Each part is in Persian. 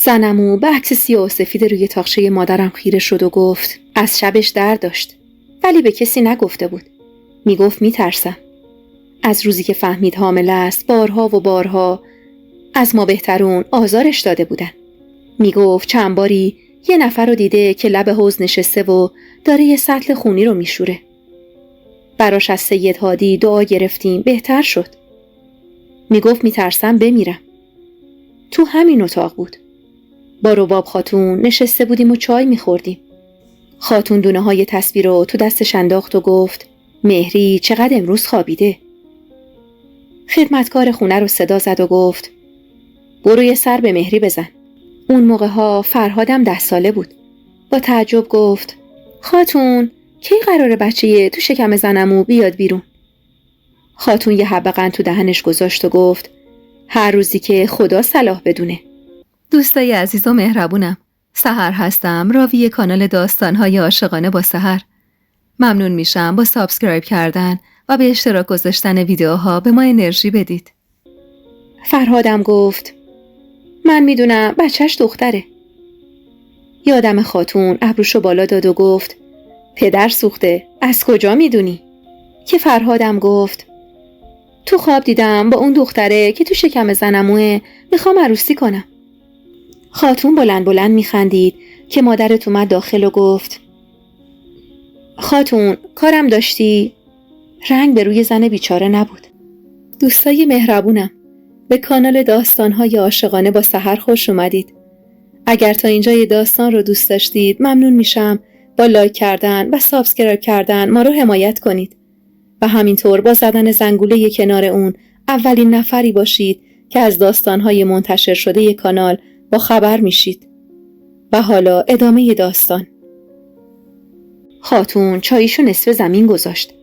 زنمو به عکس سیاه و سفید روی تاقچه مادرم خیره شد و گفت از شبش درد داشت، ولی به کسی نگفته بود. میگفت میترسم. از روزی که فهمید حامل است بارها و بارها از ما بهترون آزارش داده بودن. میگفت چند باری یه نفر رو دیده که لب حوض نشسته و داره یه سطل خونی رو میشوره. براش از سید هادی دعا گرفتیم، بهتر شد. میگفت میترسم بمیرم. تو همین اتاق بود. با رباب خاتون نشسته بودیم و چای میخوردیم. خاتون دونه های تسبیح رو تو دستش انداخت و گفت مهری چقدر امروز خوابیده. خدمتکار خونه رو صدا زد و گفت برو یه سر به مهری بزن. اون موقع ها فرهادم 10 ساله بود. با تعجب گفت خاتون کی قراره بچه تو شکم زنمو بیاد بیرون؟ خاتون یه حبه قند تو دهنش گذاشت و گفت هر روزی که خدا صلاح بدونه. دوستای عزیز و مهربونم، سحر هستم، راوی کانال داستان‌های عاشقانه با سحر. ممنون میشم با سابسکرایب کردن و به اشتراک گذاشتن ویدیوها به ما انرژی بدید. فرهادم گفت من میدونم بچهش دختره. یادم خاتون ابروشو بالا داد و گفت پدر سوخته، از کجا میدونی؟ که فرهادم گفت تو خواب دیدم با اون دختره که تو شکم زنموه، میخوام عروسی کنم. خاتون بلند بلند میخندید که مادرت اومد داخل و گفت خاتون کارم داشتی؟ رنگ به روی زن بیچاره نبود. دوستای مهربونم، به کانال داستان‌های عاشقانه با سحر خوش اومدید. اگر تا اینجای داستان رو دوست داشتید ممنون میشم با لایک کردن و سابسکرایب کردن ما رو حمایت کنید و همینطور با زدن زنگوله کنار اون اولین نفری باشید که از داستان‌های منتشر شده کانال با خبر میشید. و حالا ادامه داستان. خاتون چاییشو نصف زمین گذاشت.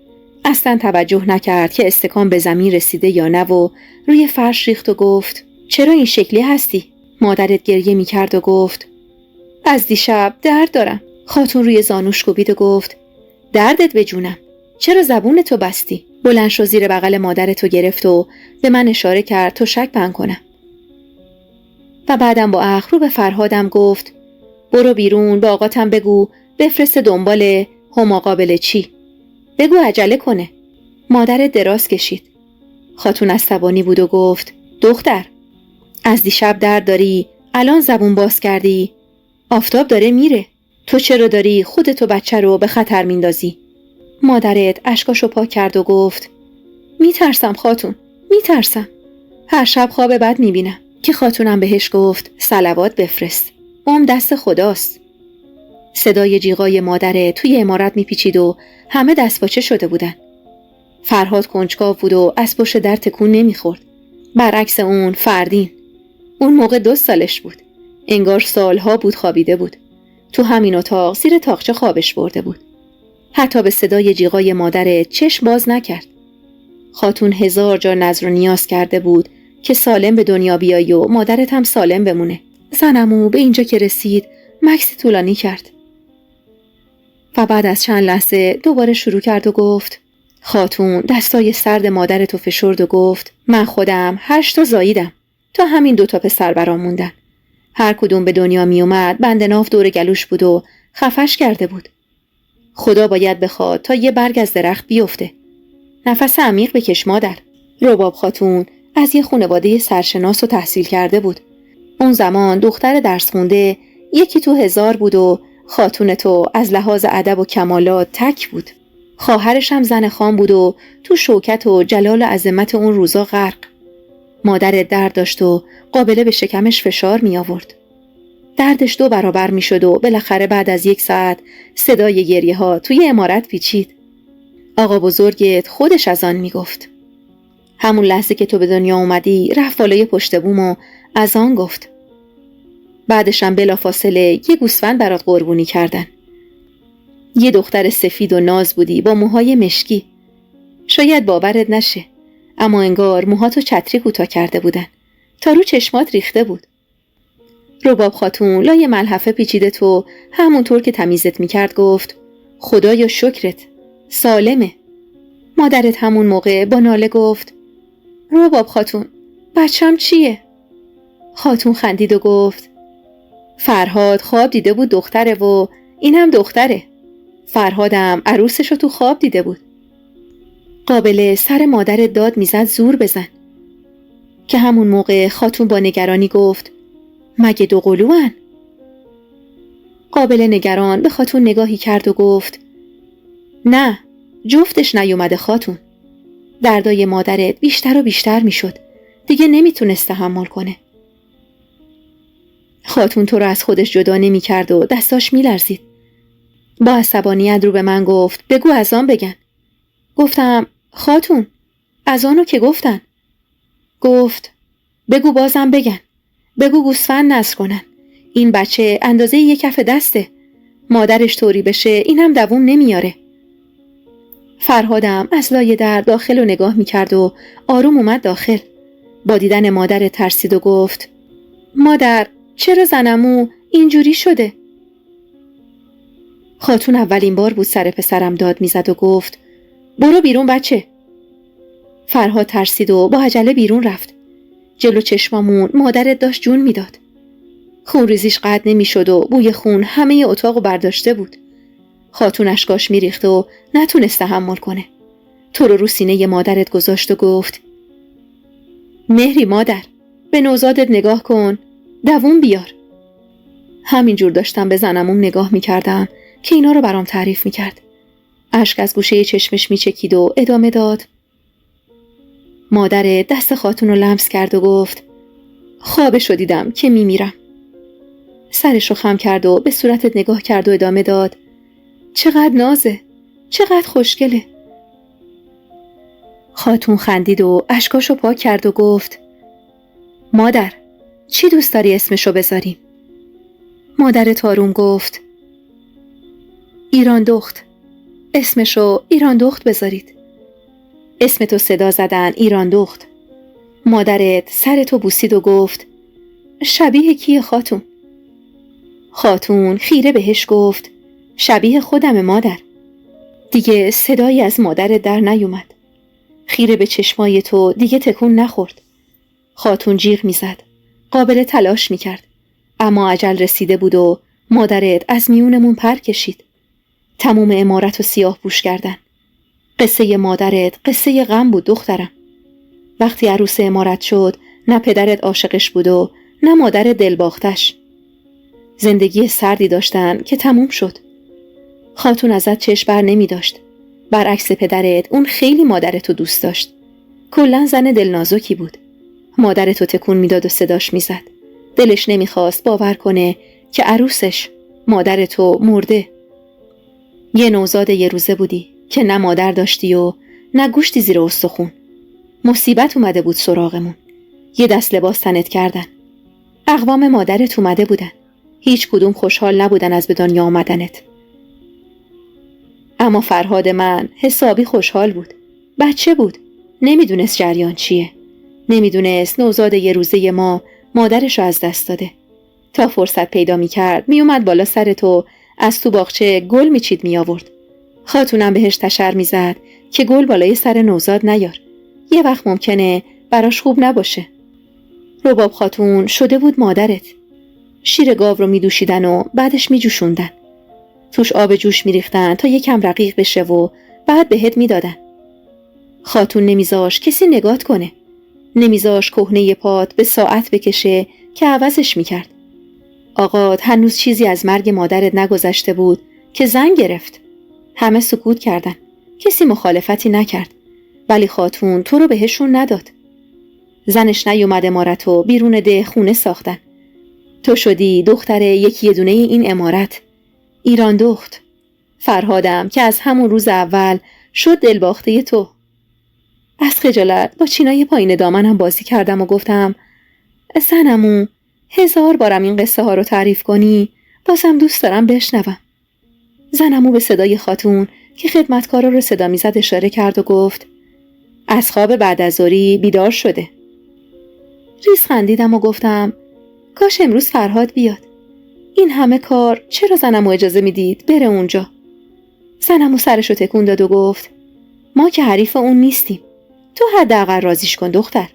اصلا توجه نکرد که استکان به زمین رسیده یا نه و روی فرش ریخت و گفت چرا این شکلی هستی؟ مادرت گریه میکرد و گفت از دیشب درد دارم. خاتون روی زانوش کوبید و گفت دردت به جونم، چرا زبونتو بستی؟ بلند شو زیر بغل مادرتو گرفت و به من اشاره کرد تا شک بند کنم. و بعدم با اخم رو به فرهادم گفت برو بیرون با آقاتم بگو بفرست دنبال هماقابل چی. بگو عجله کنه. مادرت دراز کشید. خاتون عصبانی بود و گفت دختر از دیشب درد داری، الان زبون باز کردی؟ آفتاب داره میره، تو چرا داری خودتو بچه رو به خطر میندازی؟ مادرت اشکاشو پاک کرد و گفت میترسم خاتون، میترسم. هر شب خواب بد میبینم. که خاتونم بهش گفت صلوات بفرست، دست خداست. صدای جیغای مادره توی عمارت میپیچید و همه دستپاچه شده بودن. فرهاد کنجکاو بود و از پشت در تکون نمیخورد. برعکس اون فردین، اون موقع 2 سالش بود. انگار سالها بود خوابیده بود. تو همین اتاق زیر تاقچه خوابش برده بود. حتی به صدای جیغای مادره چشم باز نکرد. خاتون 1000 جا نذر و نیاز کرده بود که سالم به دنیا بیایی و مادرت هم سالم بمونه. زنمو به اینجا که رسید مکسی طولانی کرد و بعد از چند لحظه دوباره شروع کرد و گفت خاتون دستای سرد مادرتو فشرد و گفت من خودم 8 تا زاییدم تا همین 2 تا پسر برام موندن. هر کدوم به دنیا می اومد بند ناف دور گلوش بود و خفش کرده بود. خدا باید بخواد تا یه برگ از درخت بیفته. نفس عمیق بکش مادر. رباب خاتون از یه خانواده سرشناس و تحصیل کرده بود. اون زمان دختر درس خونده 1 تو 1000 بود و خاتون تو از لحاظ ادب و کمالات تک بود. خواهرش هم زن خان بود و تو شوکت و جلال و عظمت اون روزا غرق. مادر درد داشت و قابله به شکمش فشار می آورد. دردش 2 برابر می شد و بالاخره بعد از 1 ساعت صدای گریه ها توی عمارت پیچید. آقا بزرگت خودش از آن می گفت. همون لحظه که تو به دنیا اومدی رفت بالای پشت بوم و از آن گفت. بعدش هم بلافاصله یه گوسفند برات قربونی کردن. یه دختر سفید و ناز بودی با موهای مشکی. شاید باورت نشه، اما انگار موهاتو چتری کوتاه کرده بودن تا رو چشمات ریخته بود. رباب خاتون لای ملحفه پیچیده تو همونطور که تمیزت میکرد گفت خدایا شکرت، سالمه. مادرت همون موقع با ناله گفت رباب خاتون بچم چیه؟ خاتون خندید و گفت فرهاد خواب دیده بود دختره و این هم دختره. فرهادم عروسشو تو خواب دیده بود. قابله سر مادرت داد میزد زور بزن. که همون موقع خاتون با نگرانی گفت مگه دو قلوان؟ قابله نگران به خاتون نگاهی کرد و گفت نه، جفتش نیومده خاتون. دردای مادرت بیشتر و بیشتر میشد. دیگه نمیتونست تحمل کنه. خاتون تو رو از خودش جدا نمی کرد و دستاش می لرزید. با عصبانیت رو به من گفت بگو اذان بگن. گفتم خاتون اذانو که گفتن. گفت بگو بازم بگن. بگو گوسفند نذر کنن. این بچه اندازه یک کف دسته. مادرش طوری بشه این هم دووم نمیاره. فرهادم از لای در داخل و نگاه می کرد و آروم اومد داخل. با دیدن مادر ترسید و گفت مادر چرا زنمو اینجوری شده؟ خاتون اولین بار بود سر پسرم داد میزد و گفت برو بیرون بچه. فرهاد ترسید و با عجله بیرون رفت. جلو چشمامون مادرت داشت جون میداد. خون ریزیش قطع نمیشد و بوی خون همه اتاقو برداشته بود. خاتون اشکاش میریخت و نتونست تحمل کنه. تو رو سینه مادرت گذاشت و گفت مهری مادر به نوزادت نگاه کن، دووم بیار. همینجور داشتم به زنموم نگاه میکردم که اینا رو برام تعریف میکرد. اشک از گوشه چشمش میچکید و ادامه داد. مادر دست خاتون رو لمس کرد و گفت خوابشو دیدم که میمیرم. سرش رو خم کرد و به صورتت نگاه کرد و ادامه داد چقدر نازه، چقدر خوشگله. خاتون خندید و اشکاشو پاک کرد و گفت مادر چی دوست داری اسمشو بذاریم؟ مادر تاروم گفت ایران دخت. اسمشو ایران دخت بذارید. اسمتو صدا زدن ایران دخت. مادرت سرتو بوسید و گفت شبیه کیه خاتون؟ خاتون خیره بهش گفت شبیه خودم مادر. دیگه صدایی از مادرت در نیومد. خیره به چشمای تو دیگه تکون نخورد. خاتون جیغ میزد. قابل تلاش میکرد. اما اجل رسیده بود و مادرت از میونمون پر کشید. تموم عمارت رو سیاه پوش کردن. قصه مادرت قصه غم بود دخترم. وقتی عروس عمارت شد نه پدرت عاشقش بود و نه مادر دلباختش. زندگی سردی داشتن که تموم شد. خاتون ازت چشم بر نمی داشت. برعکس پدرت اون خیلی مادرتو دوست داشت. کلاً زن دلنازکی بود. مادرتو تکون میداد و صداش میزد. دلش نمیخواست باور کنه که عروسش مادرتو مرده. یه نوزاد یه روزه بودی که نه مادر داشتی و نه گوشتی زیر استخون. مصیبت اومده بود سراغمون. یه دست لباس تنت کردن. اقوام مادرت اومده بودن. هیچ کدوم خوشحال نبودن از به دنیا آمدنت. اما فرهاد من حسابی خوشحال بود. بچه بود. نمیدونست جریان چیه. نمیدونست نوزاد یه روزه ما مادرشو از دست داده. تا فرصت پیدا میکرد میومد بالا سر تو، از تو باغچه گل میچید میآورد. خاتونم بهش تشر میزد که گل بالای سر نوزاد نیار. یه وقت ممکنه براش خوب نباشه. رباب خاتون شده بود مادرت. شیر گاو رو میدوشیدن و بعدش میجوشوندن. توش آب جوش میریختن تا یکم رقیق بشه و بعد بهت میدادن. خاتون نمیذاش کسی نگات کنه. نمیذاش کهنه پات به ساعت بکشه که عوضش میکرد. آقات هنوز چیزی از مرگ مادرت نگذشته بود که زنگ گرفت. همه سکوت کردن. کسی مخالفتی نکرد. ولی خاتون تو رو بهشون نداد. زنش نیومد عمارتو بیرون ده خونه ساختن. تو شدی دختر یکی دونه این عمارت. ایران دخت. فرهادم که از همون روز اول شد دلباخته تو. از خجالت با چینای پایین دامنم بازی کردم و گفتم زنمو 1000 بارم این قصه ها رو تعریف کنی بازم دوست دارم بشنوم. زنمو به صدای خاتون که خدمتکارا رو صدا میزد اشاره کرد و گفت از خواب بعد از ظهری بیدار شده. ریز خندیدم و گفتم کاش امروز فرهاد بیاد. این همه کار چرا زنمو اجازه میدید بره اونجا؟ زنمو سرشو تکون داد و گفت ما که حریف اون نیستیم. تو حداقل راضیش کن دختر.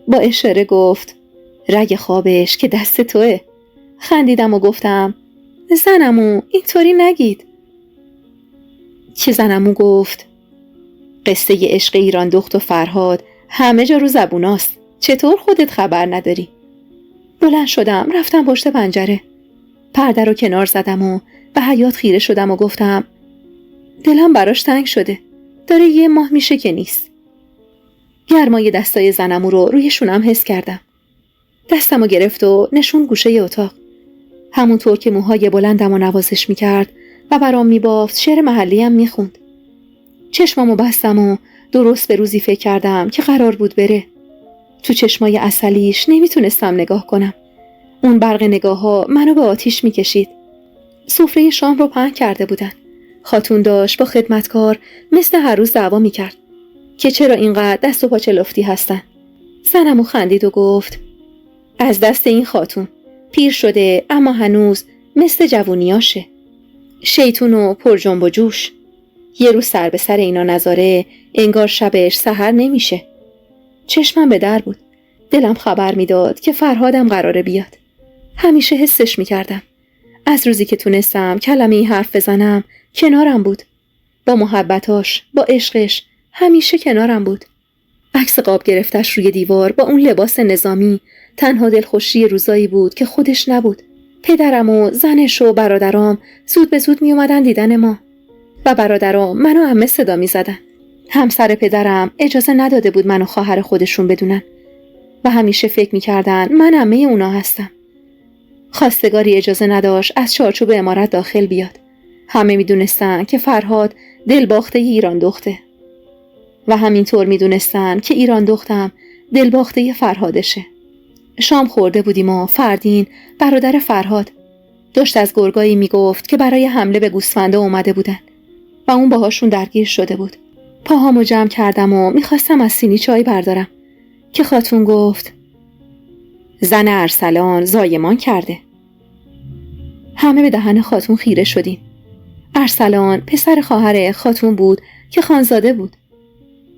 با اشاره گفت رگ خوابش که دست توه. خندیدم و گفتم زنمو اینطوری نگید. که زنمو گفت قصه عشق ایران دخت و فرهاد همه جا رو زبوناست، چطور خودت خبر نداری؟ بلند شدم رفتم پشت پنجره، پرده رو کنار زدم و به حیاط خیره شدم و گفتم دلم براش تنگ شده، داره 1 ماه میشه که نیست. گرمای دستای زنمو رو روی شونم حس کردم. دستمو گرفت و نشون گوشه اتاق، همونطور که موهای بلندمو نوازش میکرد و برام میبافت شعر محلیم میخوند. چشمامو بستم و درست به روزی فکر کردم که قرار بود بره. تو چشمای عسلیش نمیتونستم نگاه کنم. اون برق نگاه ها منو به آتیش میکشید. سفره شام رو پهن کرده بودن. خاتون داشت با خدمتکار مثل هر روز دعوا میکرد که چرا اینقدر دست و پا چلفتی هستن. زنمو خندید و گفت از دست این خاتون، پیر شده اما هنوز مثل جوونیاشه، شیطون و پر جنب و جوش. یه روز سر به سر اینا نذاره انگار شبش سحر نمیشه. چشمم به در بود. دلم خبر میداد که فرهادم قراره بیاد. همیشه حسش میکردم. از روزی که تونستم کلمه ای حرف بزنم کنارم بود. با محبتاش، با عشقش همیشه کنارم بود. عکس قاب گرفتش روی دیوار با اون لباس نظامی تنها دلخوشی روزایی بود که خودش نبود. پدرم و زنش و برادرام زود به زود می اومدن دیدن ما و برادرام منو عمه صدا می زدن. همسر پدرم اجازه نداده بود منو خواهر خودشون بدونن و همیشه فکر می کردن من عمه اونا هستم. خواستگاری اجازه نداشت از چارچوب عمارت داخل بیاد. همه می دونستن که فرهاد دلباخته ایران دخته و همینطور می دونستن که ایران دختم دلباخته فرهادشه. شام خورده بودیم و فردین برادر فرهاد داشت از گرگایی می گفت که برای حمله به گوسفنده اومده بودن و اون باهاشون درگیر شده بود. پاهامو جمع کردم و میخواستم از سینی چای بردارم که خاتون گفت زن ارسلان زایمان کرده. همه به دهن خاتون خیره شدیم. ارسلان پسر خواهر خاتون بود که خانزاده بود.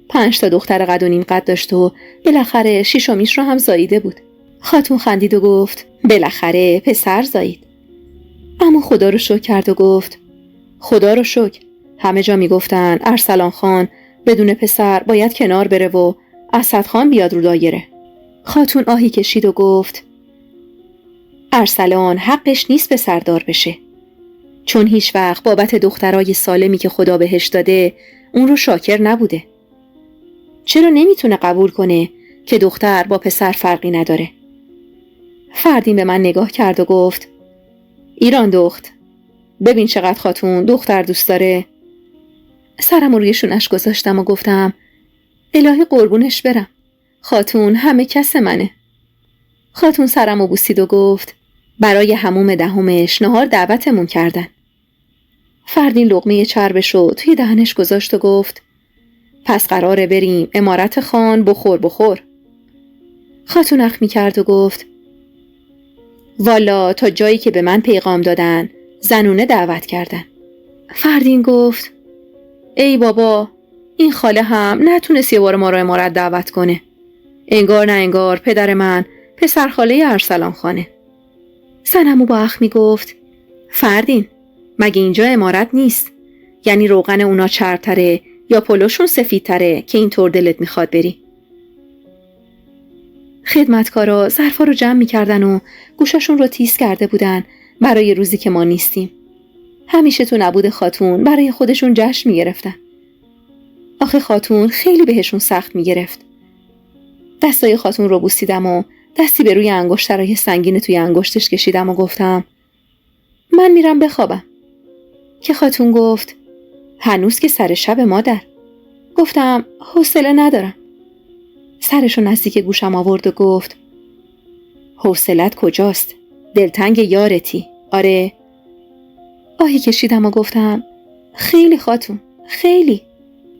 5 تا دختر قد و نیم قد داشت و بالاخره 6میش رو هم زاییده بود. خاتون خندید و گفت بالاخره پسر زایید. اما خدا رو شکر کرد و گفت خدا رو شکر، همه جا میگفتن ارسلان خان بدون پسر باید کنار بره و اسد خان بیاد رو دایره. خاتون آهی کشید و گفت ارسلان حقش نیست پسردار بشه، چون هیچ وقت بابت دخترای سالمی که خدا بهش داده اون رو شاکر نبوده. چرا نمیتونه قبول کنه که دختر با پسر فرقی نداره؟ فردین به من نگاه کرد و گفت ایران دخت، ببین چقدر خاتون دختر دوست داره. سرم روی شونش گذاشتم و گفتم الهی قربونش برم، خاتون همه کس منه. خاتون سرمو بوسید و گفت برای حموم 10 نهار دعوتمون کردن. فردین لقمه چربشو توی دهنش گذاشت و گفت پس قراره بریم امارت خان بخور. خاتون اخمی کرد و گفت والا تا جایی که به من پیغام دادن زنونه دعوت کردن. فردین گفت ای بابا، این خاله هم نتونست یه بار ما رو امارت دعوت کنه. انگار نه انگار پدر من پسر خاله ارسلان خانه. زنمو با اخمی گفت فردین، مگه اینجا امارت نیست؟ یعنی روغن اونا چرب‌تره یا پلوشون سفیدتره که اینطور دلت میخواد بری؟ خدمتکارا ظرفا رو جمع میکردن و گوشاشون رو تیز کرده بودن برای روزی که ما نیستیم. همیشه تو نبود خاتون برای خودشون جشن میگرفتن. آخه خاتون خیلی بهشون سخت میگرفت. دستای خاتون رو بوسیدم و دستی به روی انگشترهای سنگین توی انگشتش کشیدم و گفتم من میرم بخوابم. که خاتون گفت هنوز که سر شب مادر. گفتم حوصله ندارم. سرشو نزدیک گوشم آورد و گفت حوصلت کجاست؟ دلتنگ یارتی. آره. آهی کشیدم و گفتم خیلی خاتون، خیلی.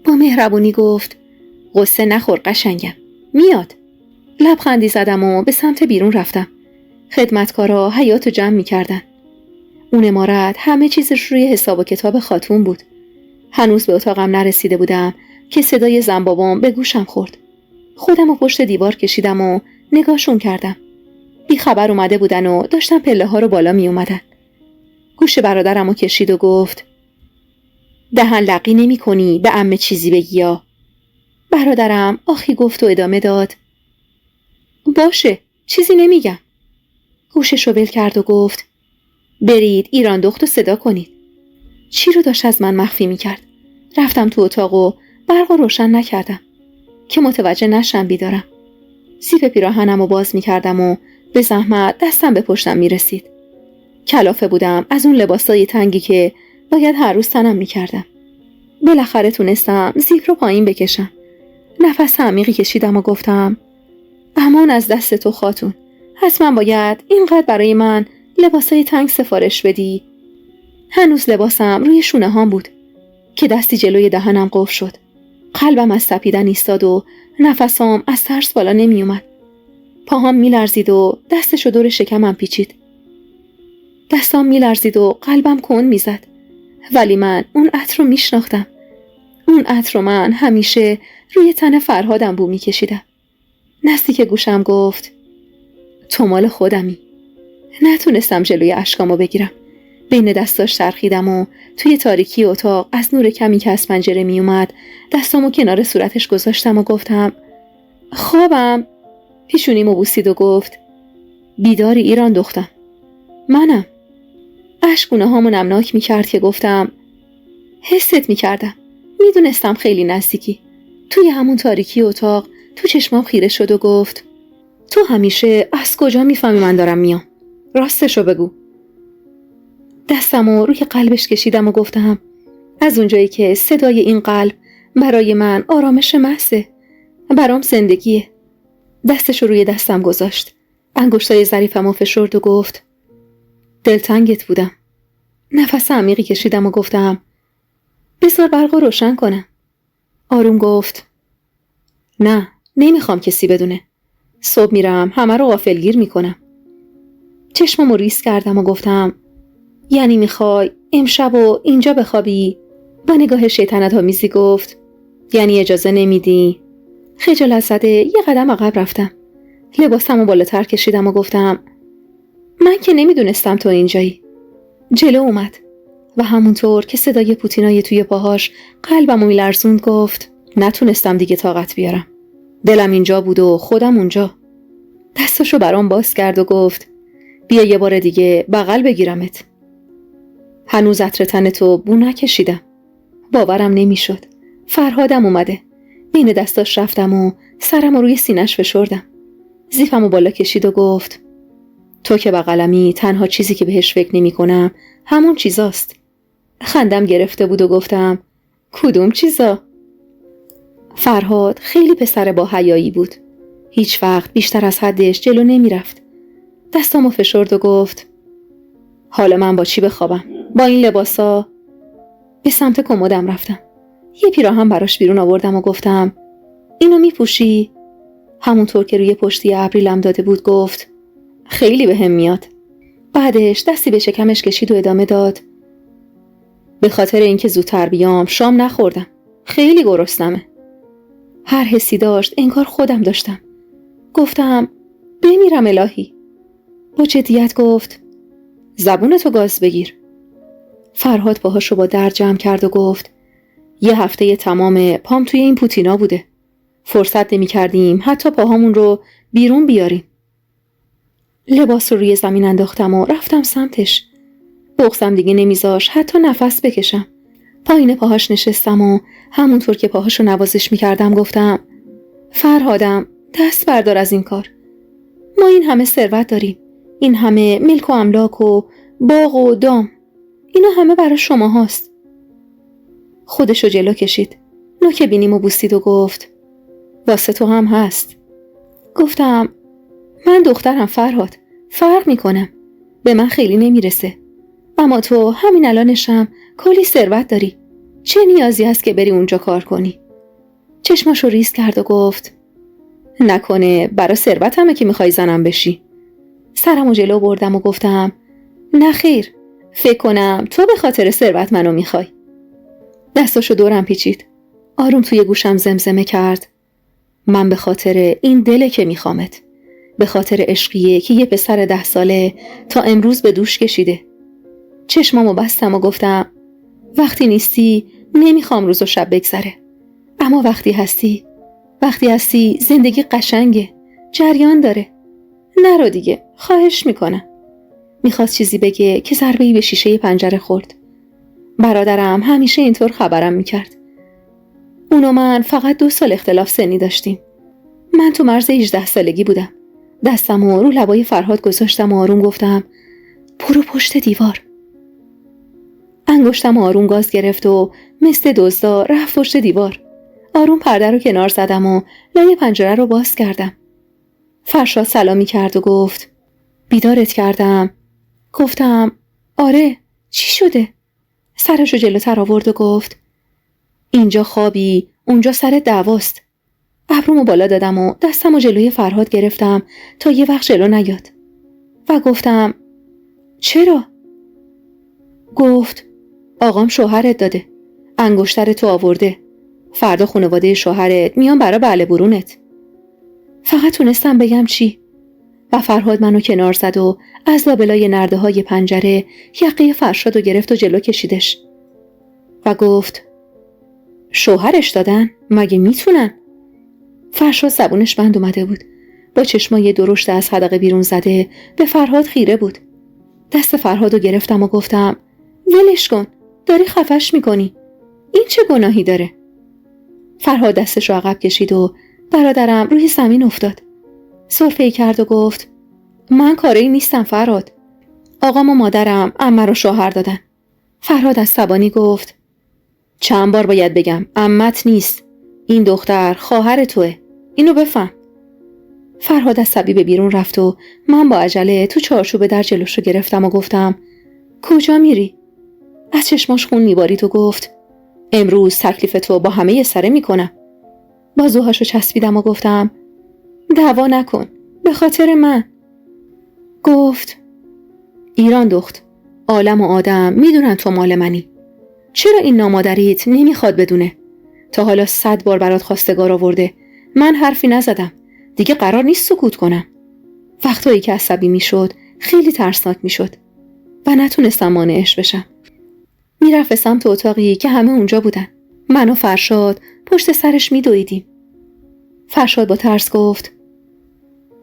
با مهربونی گفت قصه نخور قشنگم، میاد. لبخندی زدم و به سمت بیرون رفتم. خدمتکارا حیاط جمع می‌کردن. اون امارت همه چیزش روی حساب و کتاب خاتون بود. هنوز به اتاقم نرسیده بودم که صدای زن بابام به گوشم خورد. خودم رو پشت دیوار کشیدم و نگاهشون کردم. بی خبر اومده بودن و داشتن پله ها رو بالا می اومدن. گوش برادرم رو کشید و گفت دهن لقی نمی کنی به عمه چیزی بگی یا؟ برادرم آخی گفت و ادامه داد باشه چیزی نمیگم. گوشش رو ول کرد و گفت برید ایران دختو صدا کنید. چی رو داشت از من مخفی میکرد؟ رفتم تو اتاق و برق رو روشن نکردم که متوجه نشم بیدارم. زیپ پیراهنم رو باز میکردم و به زحمت دستم به پشتم میرسید. کلافه بودم از اون لباسای تنگی که باید هر روز تنم میکردم. بالاخره تونستم زیپ رو پایین بکشم. نفس عمیقی کشیدم و گفتم امان از دست تو خاتون. حتما باید اینقدر برای من لباسای تنگ سفارش بدی. هنوز لباسم روی شونه هام بود که دستی جلوی دهنم قفل شد. قلبم از تپیدن ایستاد و نفسام از ترس بالا نمی اومد. پاهام می لرزید و دستشو دور شکمم پیچید. دستام می لرزید و قلبم کند می زد. ولی من اون عطر رو می شناختم. اون عطر رو من همیشه روی تن فرهادم بو می کشیدم. نزدیک گوشم گفت تو مال خودمی. نتونستم جلوی اشکامو بگیرم. بین دستاش چرخیدم و توی تاریکی اتاق از نور کمی که از پنجره می اومد دستامو کنار صورتش گذاشتم و گفتم خوابم. پیشونیمو بوسید و گفت بیداری ایران دختم. منم. اشکونه هامو نمناک می کرد که گفتم حست می کردم. می دونستم خیلی نزدیکی. توی همون تاریکی اتاق تو چشمام خیره شد و گفت تو همیشه از کجا می فهمی من دارم میام؟ راستشو بگو. دستمو روی قلبش کشیدم و گفتم از اونجایی که صدای این قلب برای من آرامش محضه. برام زندگیه. دستشو روی دستم گذاشت. انگشتای ظریفمو فشرد و گفت دلتنگت بودم. نفس عمیقی کشیدم و گفتم بذار برق رو روشن کنم. آروم گفت نه نمیخوام کسی بدونه. صبح میرم همه رو غافلگیر میکنم. چشممو ریز کردم و گفتم یعنی میخوای امشب و اینجا بخوابی؟ با نگاه شیطنت آمیزی گفت یعنی اجازه نمیدی؟ خجالت زده یه قدم عقب رفتم. لباسمو بالاتر کشیدم و گفتم من که نمیدونستم تو اینجایی. جلو اومد و همونطور که صدای پوتینای توی پاهاش قلبمو میلرزوند گفت نتونستم دیگه طاقت بیارم. دلم اینجا بود و خودم اونجا. دستشو برام باز کرد و گفت بیا یه بار دیگه بغل بگیرمت. هنوز عطر تن تو بو نکشیدم. باورم نمیشد. فرهادم اومده. بین دستاش رفتم و سرمو روی سینه‌اش فشردم. زیپمو بالا کشید و گفت تو که بغلمی تنها چیزی که بهش فکر نمی کنم همون چیزاست. خندم گرفته بود و گفتم کدوم چیزا؟ فرهاد خیلی پسر با حیایی بود. هیچ وقت بیشتر از حدش جلو نمی رفت. دستامو فشرد و گفت حالا من با چی بخوابم؟ با این لباسا؟ به سمت کمدم رفتم. یه پیراهن براش بیرون آوردم و گفتم اینو می پوشی؟ همونطور که روی پشتی ابریلم داده بود گفت خیلی بهم میاد. بعدش دستی به شکمش کشید و ادامه داد به خاطر اینکه زودتر بیام شام نخوردم. خیلی گرسنمه. هر حسی داشت انگار خودم داشتم. گفتم بمیرم الهی. با جدیت گفت زبونتو گاز بگیر. فرهاد پاهاشو با درد جمع کرد و گفت یه هفته تمام پام توی این پوتینا بوده. فرصت نمی کردیم حتی پاهامون رو بیرون بیاریم. لباس رو روی زمین انداختم و رفتم سمتش. بغضم دیگه نمیذاش حتی نفس بکشم. پایین پاهاش نشستم و همونطور که پاهاشو نوازش میکردم گفتم فرهادم دست بردار از این کار. ما این همه ثروت داریم. این همه ملک و املاک و باغ و دام. اینا همه برای شما هاست. خودشو جلو کشید. نوک بینیمو بوسید و گفت واسه تو هم هست. گفتم من دخترم فرهاد. فرق میکنم. به من خیلی نمیرسه. اما تو همین الانشم کلی ثروت داری. چه نیازی هست که بری اونجا کار کنی؟ چشماشو ریز کرد و گفت نکنه برای ثروتمه که میخوای زنم بشی؟ سرمو جلو بردم و گفتم نه خیر. فکر کنم تو به خاطر ثروت منو میخوای. دستاشو دورم پیچید. آروم توی گوشم زمزمه کرد من به خاطر این دله که میخوامت. به خاطر عشقیه که یه پسر 10 ساله تا امروز به دوش کشیده. چشمامو بستم و گفتم وقتی نیستی نمیخوام روز و شب بگذره. اما وقتی هستی زندگی قشنگه، جریان داره. نرو دیگه، خواهش میکنم. میخواست چیزی بگه که ضربه‌ای به شیشه پنجره خورد. برادرم همیشه اینطور خبرم میکرد. اون و من فقط 2 سال اختلاف سنی داشتیم. من تو مرز 18 سالگی بودم. دستمو رو لبای فرهاد گذاشتم و آروم گفتم برو پشت دیوار. انگشتم آروم گاز گرفت و مثل دزدا رفت پشت دیوار. آروم پرده رو کنار زدم و لای پنجره رو باز کردم. فرشاد سلامی کرد و گفت بیدارت کردم. گفتم آره، چی شده؟ سرشو جلوتر آورد و گفت اینجا خوابی، اونجا سر دعواست. ابرومو بالا دادم و دستمو جلوی فرهاد گرفتم تا یه وقت جلو نیاد و گفتم چرا؟ گفت آقام شوهرت داده، انگشتر تو آورده، فردا خانواده شوهرت میان برا بله برونت. فقط تونستم بگم چی و فرهاد منو کنار زد و از لابلای نرده های پنجره یقه فرشادو گرفت و جلو کشیدش و گفت شوهرش دادن؟ مگه میتونن؟ فرشاد زبونش بند اومده بود. با چشمای درشت از حدقه بیرون زده به فرهاد خیره بود. دست فرهادو گرفتم و گفتم ولش کن، داری خفش میکنی. این چه گناهی داره؟ فرهاد دستشو عقب کشید و برادرم روی زمین افتاد. سرفه‌ای کرد و گفت من کاری نیستم فرهاد. آقام و مادرم عمه رو شوهر دادن. فرهاد عصبانی گفت چند بار باید بگم عمت نیست، این دختر خواهر توئه، اینو بفهم. فرهاد عصبی به بیرون رفت و من با عجله تو چارچوب در جلوشو گرفتم و گفتم کجا میری؟ از چشماش خون میبارید و گفت امروز تکلیف تو با همه یه سره میکنم. بازوهاشو چسبیدم و گفتم دعوا نکن، به خاطر من. گفت ایران دخت، عالم و آدم میدونن تو مال منی. چرا این نامادریت نمیخواد بدونه؟ تا حالا 100 بار برات خواستگار آورده، من حرفی نزدم. دیگه قرار نیست سکوت کنم. وقتایی که عصبی میشد خیلی ترسناک میشد و نتونستم مانعش بشم. میرفت سمت اتاقی که همه اونجا بودن. من و فرشاد پشت سرش میدویدیم. فرشاد با ترس گفت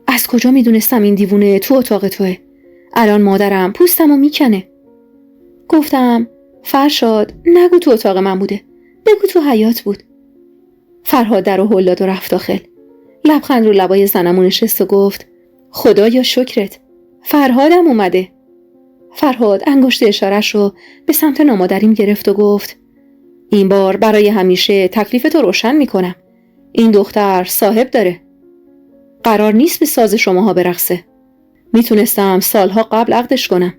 از کجا میدونستم این دیوونه تو اتاق توه؟ الان مادرم پوستمو میکنه. گفتم فرشاد نگو تو اتاق من بوده، بگو تو حیاط بود. فرهاد در و هل داد و رفت داخل. لبخند رو لبای زنمون نشست و گفت خدایا شکرت، فرهادم اومده. فرهاد انگشت اشاره‌ش رو به سمت نامادریم گرفت و گفت این بار برای همیشه تکلیف تو روشن میکنم. این دختر صاحب داره. قرار نیست به ساز شماها برقصه. میتونستم سالها قبل عقدش کنم.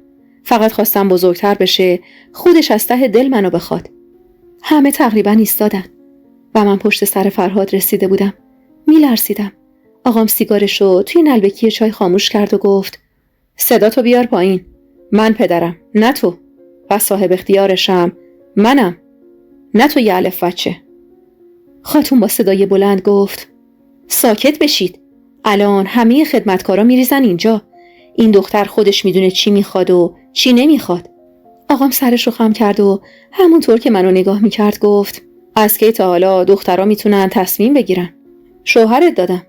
فقط خواستم بزرگتر بشه، خودش از ته دل منو بخواد. همه تقریبا ایستادن و من پشت سر فرهاد رسیده بودم. میلرزیدم. آقام سیگارشو توی نلبکی چای خاموش کرد و گفت صداتو بیار پایین. من پدرم، نه تو. و صاحب اختیارشم منم، نه تو یه الف بچه. خاتون با صدای بلند گفت ساکت بشید. الان همه خدمتکارا میریزن اینجا. این دختر خودش میدونه چی میخواد و چی نمیخواد. آقام سرشو خم کرد و همونطور که منو نگاه میکرد گفت از کی تا حالا دخترا میتونن تصمیم بگیرن؟ شوهرت دادم.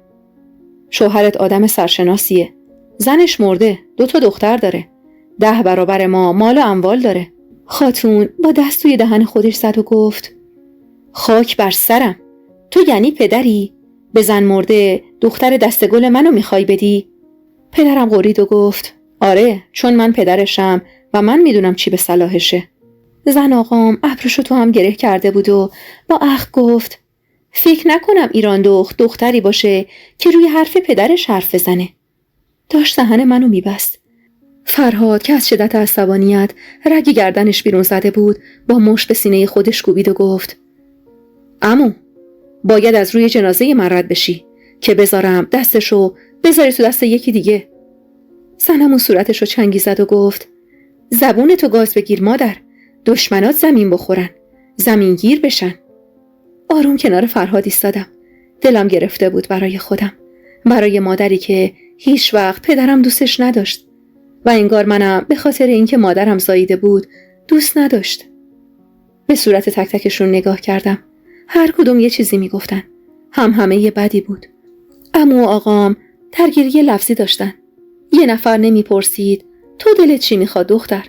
شوهرت آدم سرشناسیه. زنش مرده، 2 تا دختر داره. 10 برابر ما مال و اموال داره. خاتون با دست توی دهن خودش زد و گفت خاک بر سرم. تو یعنی پدری؟ به زن مرده دختر دستگل منو میخوای بدی؟ پدرم غرید و گفت آره، چون من پدرشم و من میدونم چی به صلاحشه. زن آقام ابروشو تو هم گره کرده بود و با اخ گفت فکر نکنم ایران دختری باشه که روی حرف پدرش حرف بزنه. داشت دهن منو میبست. فرهاد که از شدت عصبانیت رگ گردنش بیرون زده بود با مشت به سینه خودش کوبید و گفت عمو، باید از روی جنازه من رد بشی که بذارم دستشو بذاری تو دست یکی دیگه. زنمون صورتشو چنگی زد و گفت زبونتو گاز بگیر مادر، دشمنات زمین بخورن، زمین گیر بشن. آروم کنار فرهاد ایستادم. دلم گرفته بود برای خودم. برای مادری که هیچ وقت پدرم دوستش نداشت و انگار منم به خاطر اینکه مادرم زاییده بود دوست نداشت. به صورت تک تکشون نگاه کردم. هر کدوم یه چیزی میگفتن. همه یه بدی بود. عمو و آقام درگیری لفظی داشتن. یه نفر نمیپرسید تو دلت چی میخواد دختر؟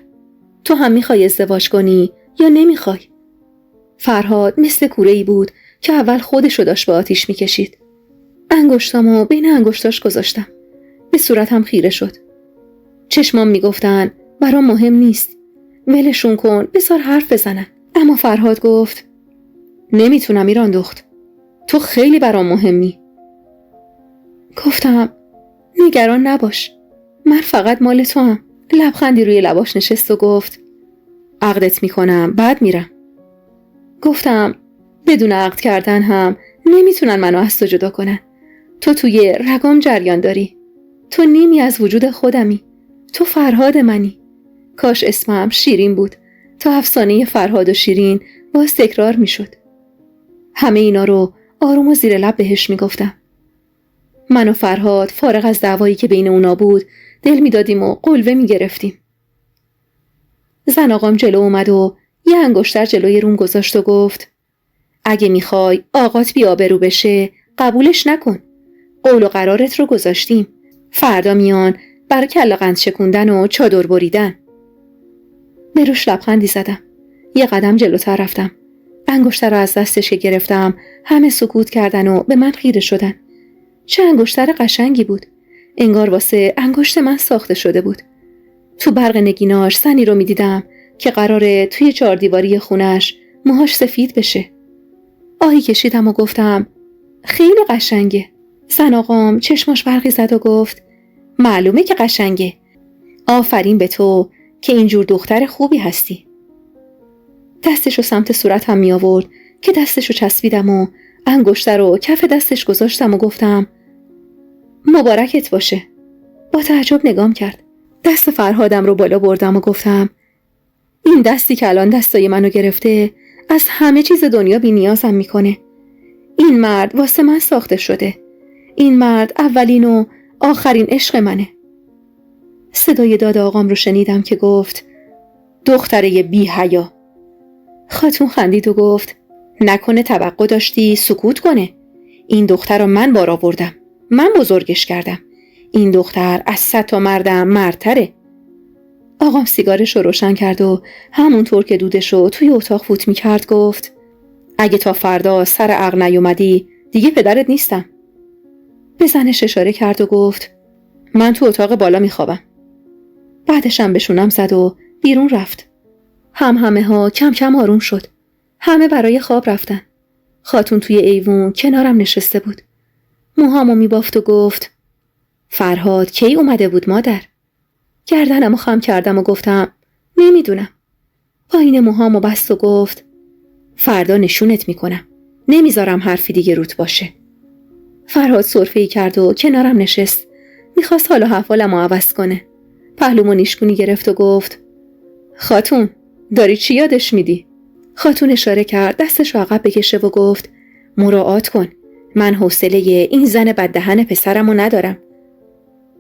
تو هم میخوای ازدواج کنی یا نمیخوای؟ فرهاد مثل کوره‌ای بود که اول خودشو داشت به آتیش میکشید. انگشتامو بین انگشتاش گذاشتم. به صورتم خیره شد. چشمام میگفتن برام مهم نیست. ولشون کن، بذار حرف بزنن. اما فرهاد گفت نمیتونم ایران دخت. تو خیلی برام مهمی. گفتم نگران نباش. من فقط مال تو هم. لبخندی روی لباش نشست و گفت عقدت میکنم بعد میرم. گفتم بدون عقد کردن هم نمیتونن منو از تو جدا کنن. تو توی رگام جریان داری. تو نیمی از وجود خودمی. تو فرهاد منی. کاش اسمم شیرین بود تا افسانه فرهاد و شیرین باز تکرار میشد. همه اینا رو آروم و زیر لب بهش میگفتم. من و فرهاد فارغ از دعوایی که بین اونا بود دل میدادیم و قلوه میگرفتیم. زن آقام جلو اومد و یه انگشتر جلوی روم گذاشت و گفت اگه میخوای آقات بی‌آبرو بشه قبولش نکن. قول و قرارت رو گذاشتیم. فردا میان برای کله قند شکوندن و چادر بریدن. به روش لبخندی زدم. یه قدم جلوتر رفتم. انگشتر رو از دستش گرفتم. همه سکوت کردن و به من خیره شدن. چه انگشتر قشنگی بود. انگار واسه انگشت من ساخته شده بود. تو برق نگیناش زنی رو میدیدم که قراره توی 4 دیواری خونش موهاش سفید بشه. آهی کشیدم و گفتم خیلی قشنگه. زن آقام چشماش برقی زد و گفت معلومه که قشنگه. آفرین به تو که اینجور دختر خوبی هستی. دستشو سمت صورتم می آورد که دستشو چسبیدم و انگشتر رو کف دستش گذاشتم و گفتم مبارکت باشه. با تعجب نگام کرد. دست فرهادم رو بالا بردم و گفتم این دستی که الان دستای منو گرفته از همه چیز دنیا بی نیازم میکنه. این مرد واسه من ساخته شده. این مرد اولین و آخرین عشق منه. صدای داد آقام رو شنیدم که گفت دختره بی حیا. خاتون خندید و گفت نکنه توقع داشتی سکوت کنه. این دختر رو من بار آوردم. من بزرگش کردم. این دختر از 100 تا مردم مردتره. آقام سیگارش رو روشن کرد و همونطور که دودش رو توی اتاق فوت می کرد گفت اگه تا فردا سر عقل نیومدی دیگه پدرت نیستم. به زنش اشاره کرد و گفت من تو اتاق بالا می خوابم. بعدش هم بشونم زد و بیرون رفت. همه ها کم کم آروم شد. همه برای خواب رفتن. خاتون توی ایوون کنارم نشسته بود. موهامو می بافت و گفت فرهاد کی اومده بود مادر؟ گردنمو خم کردم و گفتم نمیدونم. پایین موهامو بست و گفت فردا نشونت میکنم. نمیذارم حرفی دیگه روت باشه. فرهاد سرفه‌ای کرد و کنارم نشست. میخواست حال و احوالمو عوض کنه. پهلومو نیشگونی گرفت و گفت خاتون داری چی یادش میدی؟ خاتون اشاره کرد دستش رو عقب بکشه و گفت مراعات کن. من حوصله این زن بددهن پسرمو ندارم.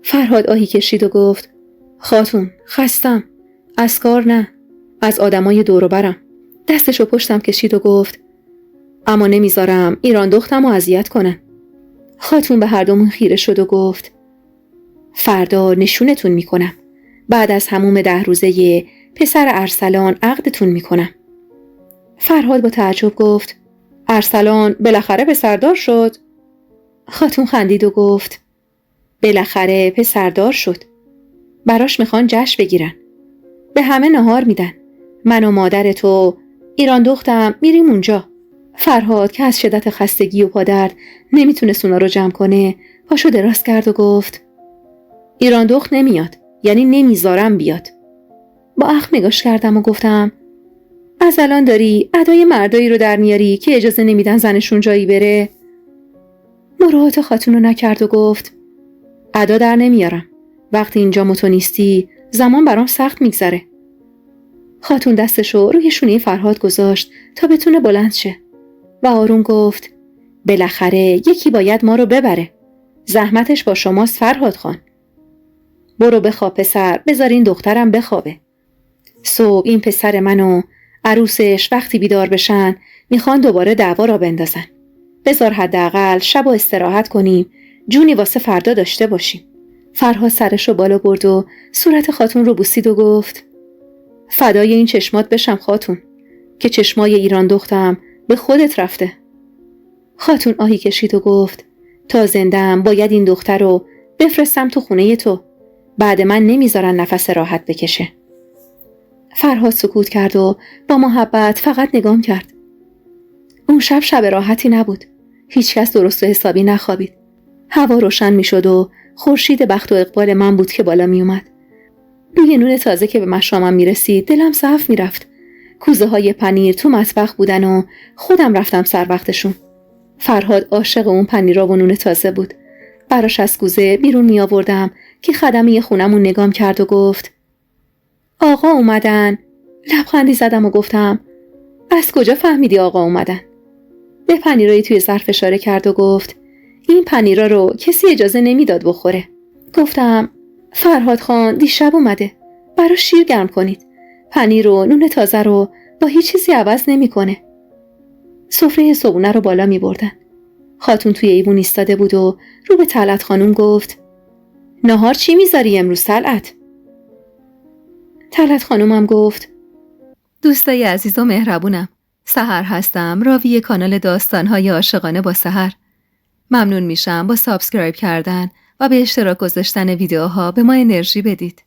فرهاد آهی کشید و گفت خاتون خستم. از کار نه. از آدمای دور و برم. دستشو پشتم کشید و گفت اما نمیذارم ایران دختمو اذیت کنن. خاتون به هر دومون خیره شد و گفت فردا نشونتون میکنم. بعد از هموم 10 روزه پسر ارسلان عقدتون میکنم. فرهاد با تعجب گفت ارسلان بالاخره پسردار شد؟ خاتون خندید و گفت بالاخره پسردار شد. براش میخوان جشن بگیرن. به همه نهار میدن. من و مادر تو ایران دختم میریم اونجا. فرهاد که از شدت خستگی و پادرد نمیتونست اونا رو جمع کنه پاشو دراز کرد و گفت ایران دخت نمیاد. یعنی نمیذارم بیاد. با اخم نگاش کردم و گفتم از الان داری ادای مردایی رو در میاری که اجازه نمیدن زنشون جایی بره؟ مراعات خاتون رو نکرد و گفت ادا در نمیارم. وقتی اینجا متو نیستی زمان برام سخت میگذره. خاتون دستشو روی شونه فرهاد گذاشت تا بتونه بلند شه و آروم گفت بالاخره یکی باید ما رو ببره. زحمتش با شماست فرهاد خان. برو بخواب پسر، بذار این دخترم بخوابه. صبح این پسر من و عروسش وقتی بیدار بشن میخوان دوباره دعوا را بندازن. بذار حداقل شب و استراحت کنیم، جونی واسه فردا داشته باشیم. فرهاد سرش رو بالا برد و صورت خاتون رو بوسید و گفت فدای این چشمات بشم خاتون که چشمای ایران دختم به خودت رفته. خاتون آهی کشید و گفت تا زندم باید این دختر رو بفرستم تو خونه تو. بعد من نمیذارن نفس راحت بکشه. فرهاد سکوت کرد و با محبت فقط نگام کرد. اون شب راحتی نبود. هیچ کس درست و حسابی نخوابید. هوا روشن می شد و خورشید بخت و اقبال من بود که بالا می اومد. بوی نون تازه که به مشامم می رسید دلم صاف می رفت. کوزه های پنیر تو مطبخ بودن و خودم رفتم سر وقتشون. فرهاد عاشق اون پنیرا و نون تازه بود. براش از کوزه بیرون می آوردم که خدمه خونمون نگام کرد و گفت آقا اومدن. لبخندی زدم و گفتم از کجا فهمیدی آقا اومدن؟ به پنیرایی توی ظرف اشاره کرد و گفت این پنیرا رو کسی اجازه نمیداد بخوره. گفتم فرهاد خان دیشب اومده، براش شیر گرم کنید. پنیر و نون تازه رو با هیچ چیزی عوض نمیکنه. سفره صبحونه رو بالا می بردن. خاتون توی ایوون ایستاده بود و رو به طلعت خانوم گفت نهار چی میذاری امروز طلعت؟ طلعت خانومم گفت دوستای عزیز و مهربونم، سحر هستم، راوی کانال داستان‌های عاشقانه با سحر. ممنون میشم با سابسکرایب کردن و به اشتراک گذاشتن ویدیوها به ما انرژی بدید.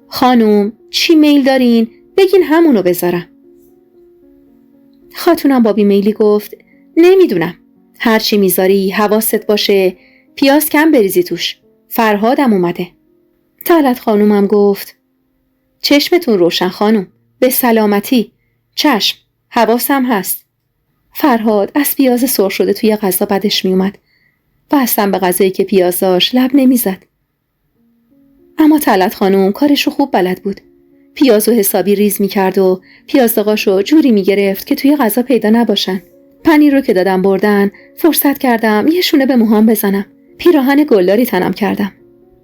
خانوم چی میل دارین؟ بگین همونو بذارم. خاتونم با بیمیلی گفت نمیدونم، هر چی میذاری حواست باشه پیاز کم بریزی توش. فرهادم اومده. طلعت خانومم گفت چشمتون روشن خانوم، به سلامتی. چشم، حواسم هست. فرهاد از پیاز سرخ شده توی غذا بدش می اومد و اصلا به غذایی که پیاز داشت لب نمی زد. اما طلعت خانوم کارشو خوب بلد بود. پیازو حسابی ریز می کرد و پیازداغاشو جوری می گرفت که توی غذا پیدا نباشن. پنیر رو که دادم بردن فرصت کردم یه شونه به موهام بزنم. پیراهن گلداری تنم کردم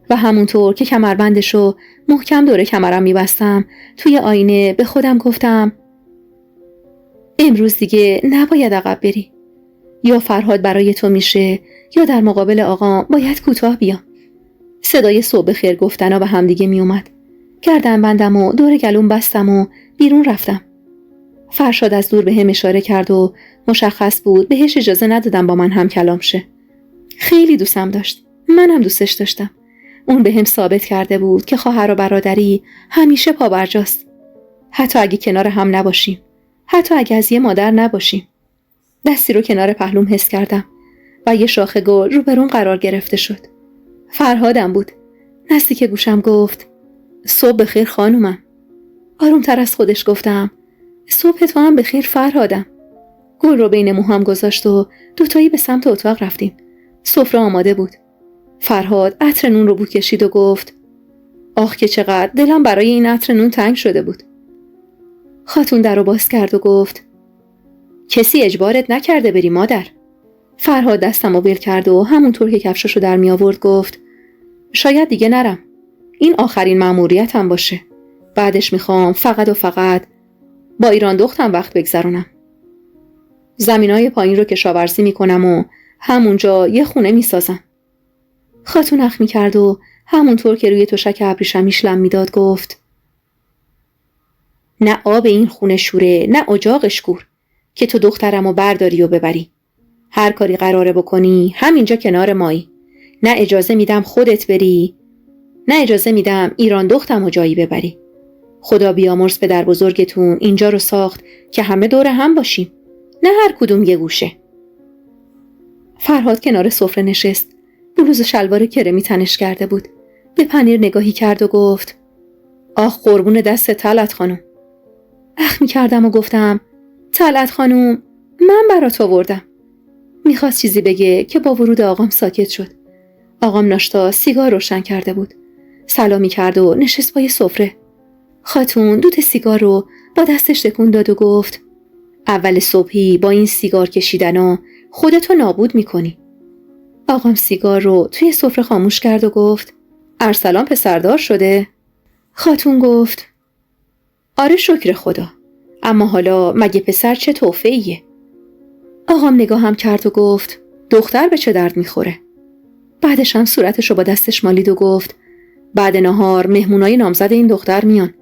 و همونطور که کمربندشو محکم دور کمرم می بستم توی آینه به خودم گفتم امروز دیگه نباید عقب بری. یا فرهاد برای تو میشه یا در مقابل آقا باید کوتاه بیام. صدای صبح خیر گفتنا به همدیگه می اومد. گردن بندم و دور گلوم بستم و بیرون رفتم. فرشاد از دور به هم اشاره کرد و مشخص بود بهش اجازه ندادم با من هم کلام شه. خیلی دوستم داشت. منم دوستش داشتم. اون به هم ثابت کرده بود که خواهر و برادری همیشه پابرجاست. حتی اگه کنار هم نباشیم. حتی اگه از یه مادر نباشیم. دستی رو کنار پهلوم حس کردم و یه شاخه گل روبرون قرار گرفته شد. فرهادم بود. نزدیک گوشم گفت صبح بخیر خانومم. آرومتر از خودش گفتم صبح تو هم بخیر فرهادم. گل رو بین موهام گذاشت و دوتایی به سمت اتاق رفتیم. سفره آماده بود. فرهاد عطر نون رو بو کشید و گفت آخ که چقدر دلم برای این عطر نون تنگ شده بود. خاتون در رو باز کرد و گفت کسی اجبارت نکرده بری مادر. فرهاد دستم رو ول کرد و همونطور که کفششو در می آورد گفت شاید دیگه نرم. این آخرین مأموریتم باشه. بعدش میخوام فقط و فقط با ایران دختم وقت بگذرونم. زمینای پایین رو کشاورزی میکنم و همونجا یه خونه میسازم. خاتون اخ میکرد و همونطور که روی تشک ابریشمیش لم میداد گفت نه آب این خونه شوره نه اجاقش کور که تو دخترمو برداری و ببری. هر کاری قراره بکنی همینجا کنار مایی. نه اجازه میدم خودت بری نه اجازه میدم ایران دختمو جایی ببری. خدا بیامرز پدر بزرگتون اینجا رو ساخت که همه دور هم باشیم، نه هر کدوم یه گوشه. فرهاد کنار سفره نشست. بلوز شلوار کرمی تنش کرده بود. به پنیر نگاهی کرد و گفت آخ قربون دست طلعت خانم. اخ میکردم و گفتم طلعت خانم من برات آوردم. میخواست چیزی بگه که با ورود آقام ساکت شد. آقام ناشتا سیگار روشن کرده بود. سلامی کرد و نشست پای سفره. خاتون دود سیگار رو با دستش تکون داد و گفت اول صبحی با این سیگار کشیدن و خودتو نابود میکنی. آقام سیگار رو توی سفره خاموش کرد و گفت ارسلان پسردار شده؟ خاتون گفت آره شکر خدا، اما حالا مگه پسر چه تحفه‌ایه؟ آقام نگاهم کرد و گفت دختر به چه درد میخوره؟ بعدش هم صورتشو با دستش مالید و گفت بعد نهار مهمونای نامزد این دختر میان،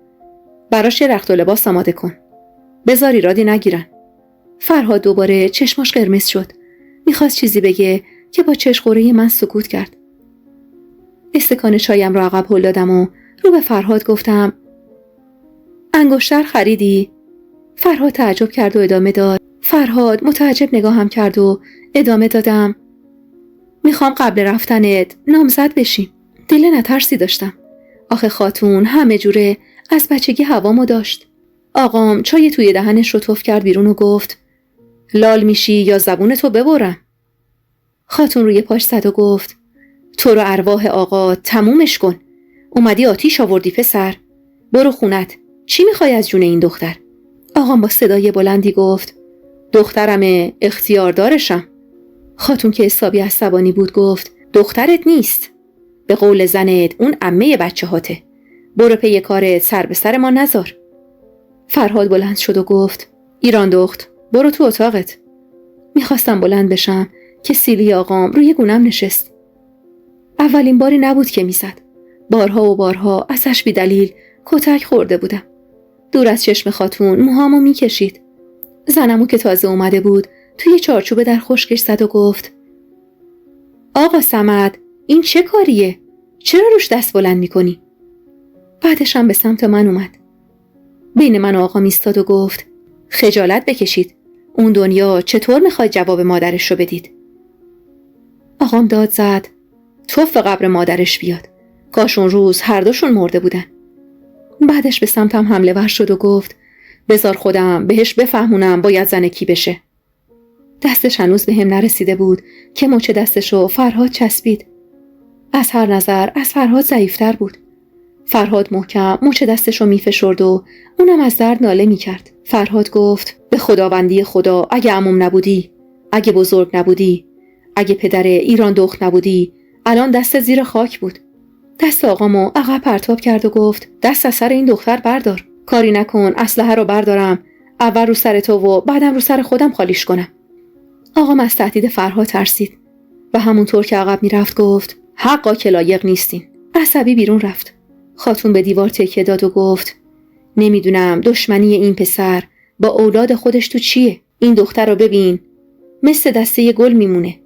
براش یه رخت و لباس آماده کن، بذار ایرادی نگیرن. فرهاد دوباره چشماش قرمز شد، میخواست چیزی بگه که با چشقوره من سکوت کرد. استکان چایم رو عقب هل دادم و رو به فرهاد گفتم انگشتر خریدی؟ فرهاد تعجب کرد و ادامه داد. فرهاد متعجب نگاهم کرد و ادامه دادم میخوام قبل رفتنت نامزد بشیم. دل نترسی داشتم، آخه خاتون همه جوره از بچگی هوامو داشت. آقام چای توی دهنش رو تف کرد بیرون و گفت لال میشی یا زبونتو ببرم؟ خاتون روی پاش زد و گفت تو رو ارواح آقا تمومش کن، اومدی آتیش آوردی پسر، برو خونت، چی میخوای از جون این دختر؟ آقام با صدای بلندی گفت دخترمه، اختیار دارشم. خاتون که حسابی عصبانی بود گفت دخترت نیست، به قول زنت اون عمه بچه هاته، برو پی کارت، سر به سر ما نذار. فرهاد بلند شد و گفت ایران دخت، برو تو اتاقت. میخواستم بلند بشم که سیلی آقام روی گونم نشست. اولین باری نبود که میزد، بارها و بارها ازش بی دلیل کتک خورده بودم. دور از چشم خاتون موهامو میکشید. زنمو که تازه اومده بود توی چارچوب در خشکش زد و گفت آقا صمد، این چه کاریه؟ چرا روش دست بلند میکنی؟ بعدش هم به سمت من اومد. بین من و آقا ایستاد و گفت خجالت بکشید، اون دنیا چطور میخواد جواب مادرش رو بدید؟ آقام داد زد توف قبر مادرش بیاد، کاش اون روز هر دوشون مرده بودن. بعدش به سمتم حمله ور شد و گفت بذار خودم بهش بفهمونم باید زن کی بشه. دستش هنوز به هم نرسیده بود که مچ دستشو فرهاد چسبید. از هر نظر از فرهاد ضعیفتر بود. فرهاد محکم مچ دستشو میفشرد و اونم از درد ناله میکرد. فرهاد گفت به خداوندی خدا، اگه عموم نبودی، اگه بزرگ نبودی، اگه پدر ایران دخت نبودی، الان دست زیر خاک بود. دست آقامو عقب پرتاب کرد و گفت دست از سر این دختر بردار، کاری نکن اسلحه رو بردارم، اول رو سر تو و بعدم رو سر خودم خالیش کنم. آقام از تهدید فرهاد ترسید و همونطور که عقب میرفت گفت حقا که لایق نیستین. عصبی بیرون رفت. خاتون به دیوار تکیه داد و گفت نمیدونم دشمنی این پسر با اولاد خودش تو چیه؟ این دختر رو ببین، مثل دسته گل میمونه،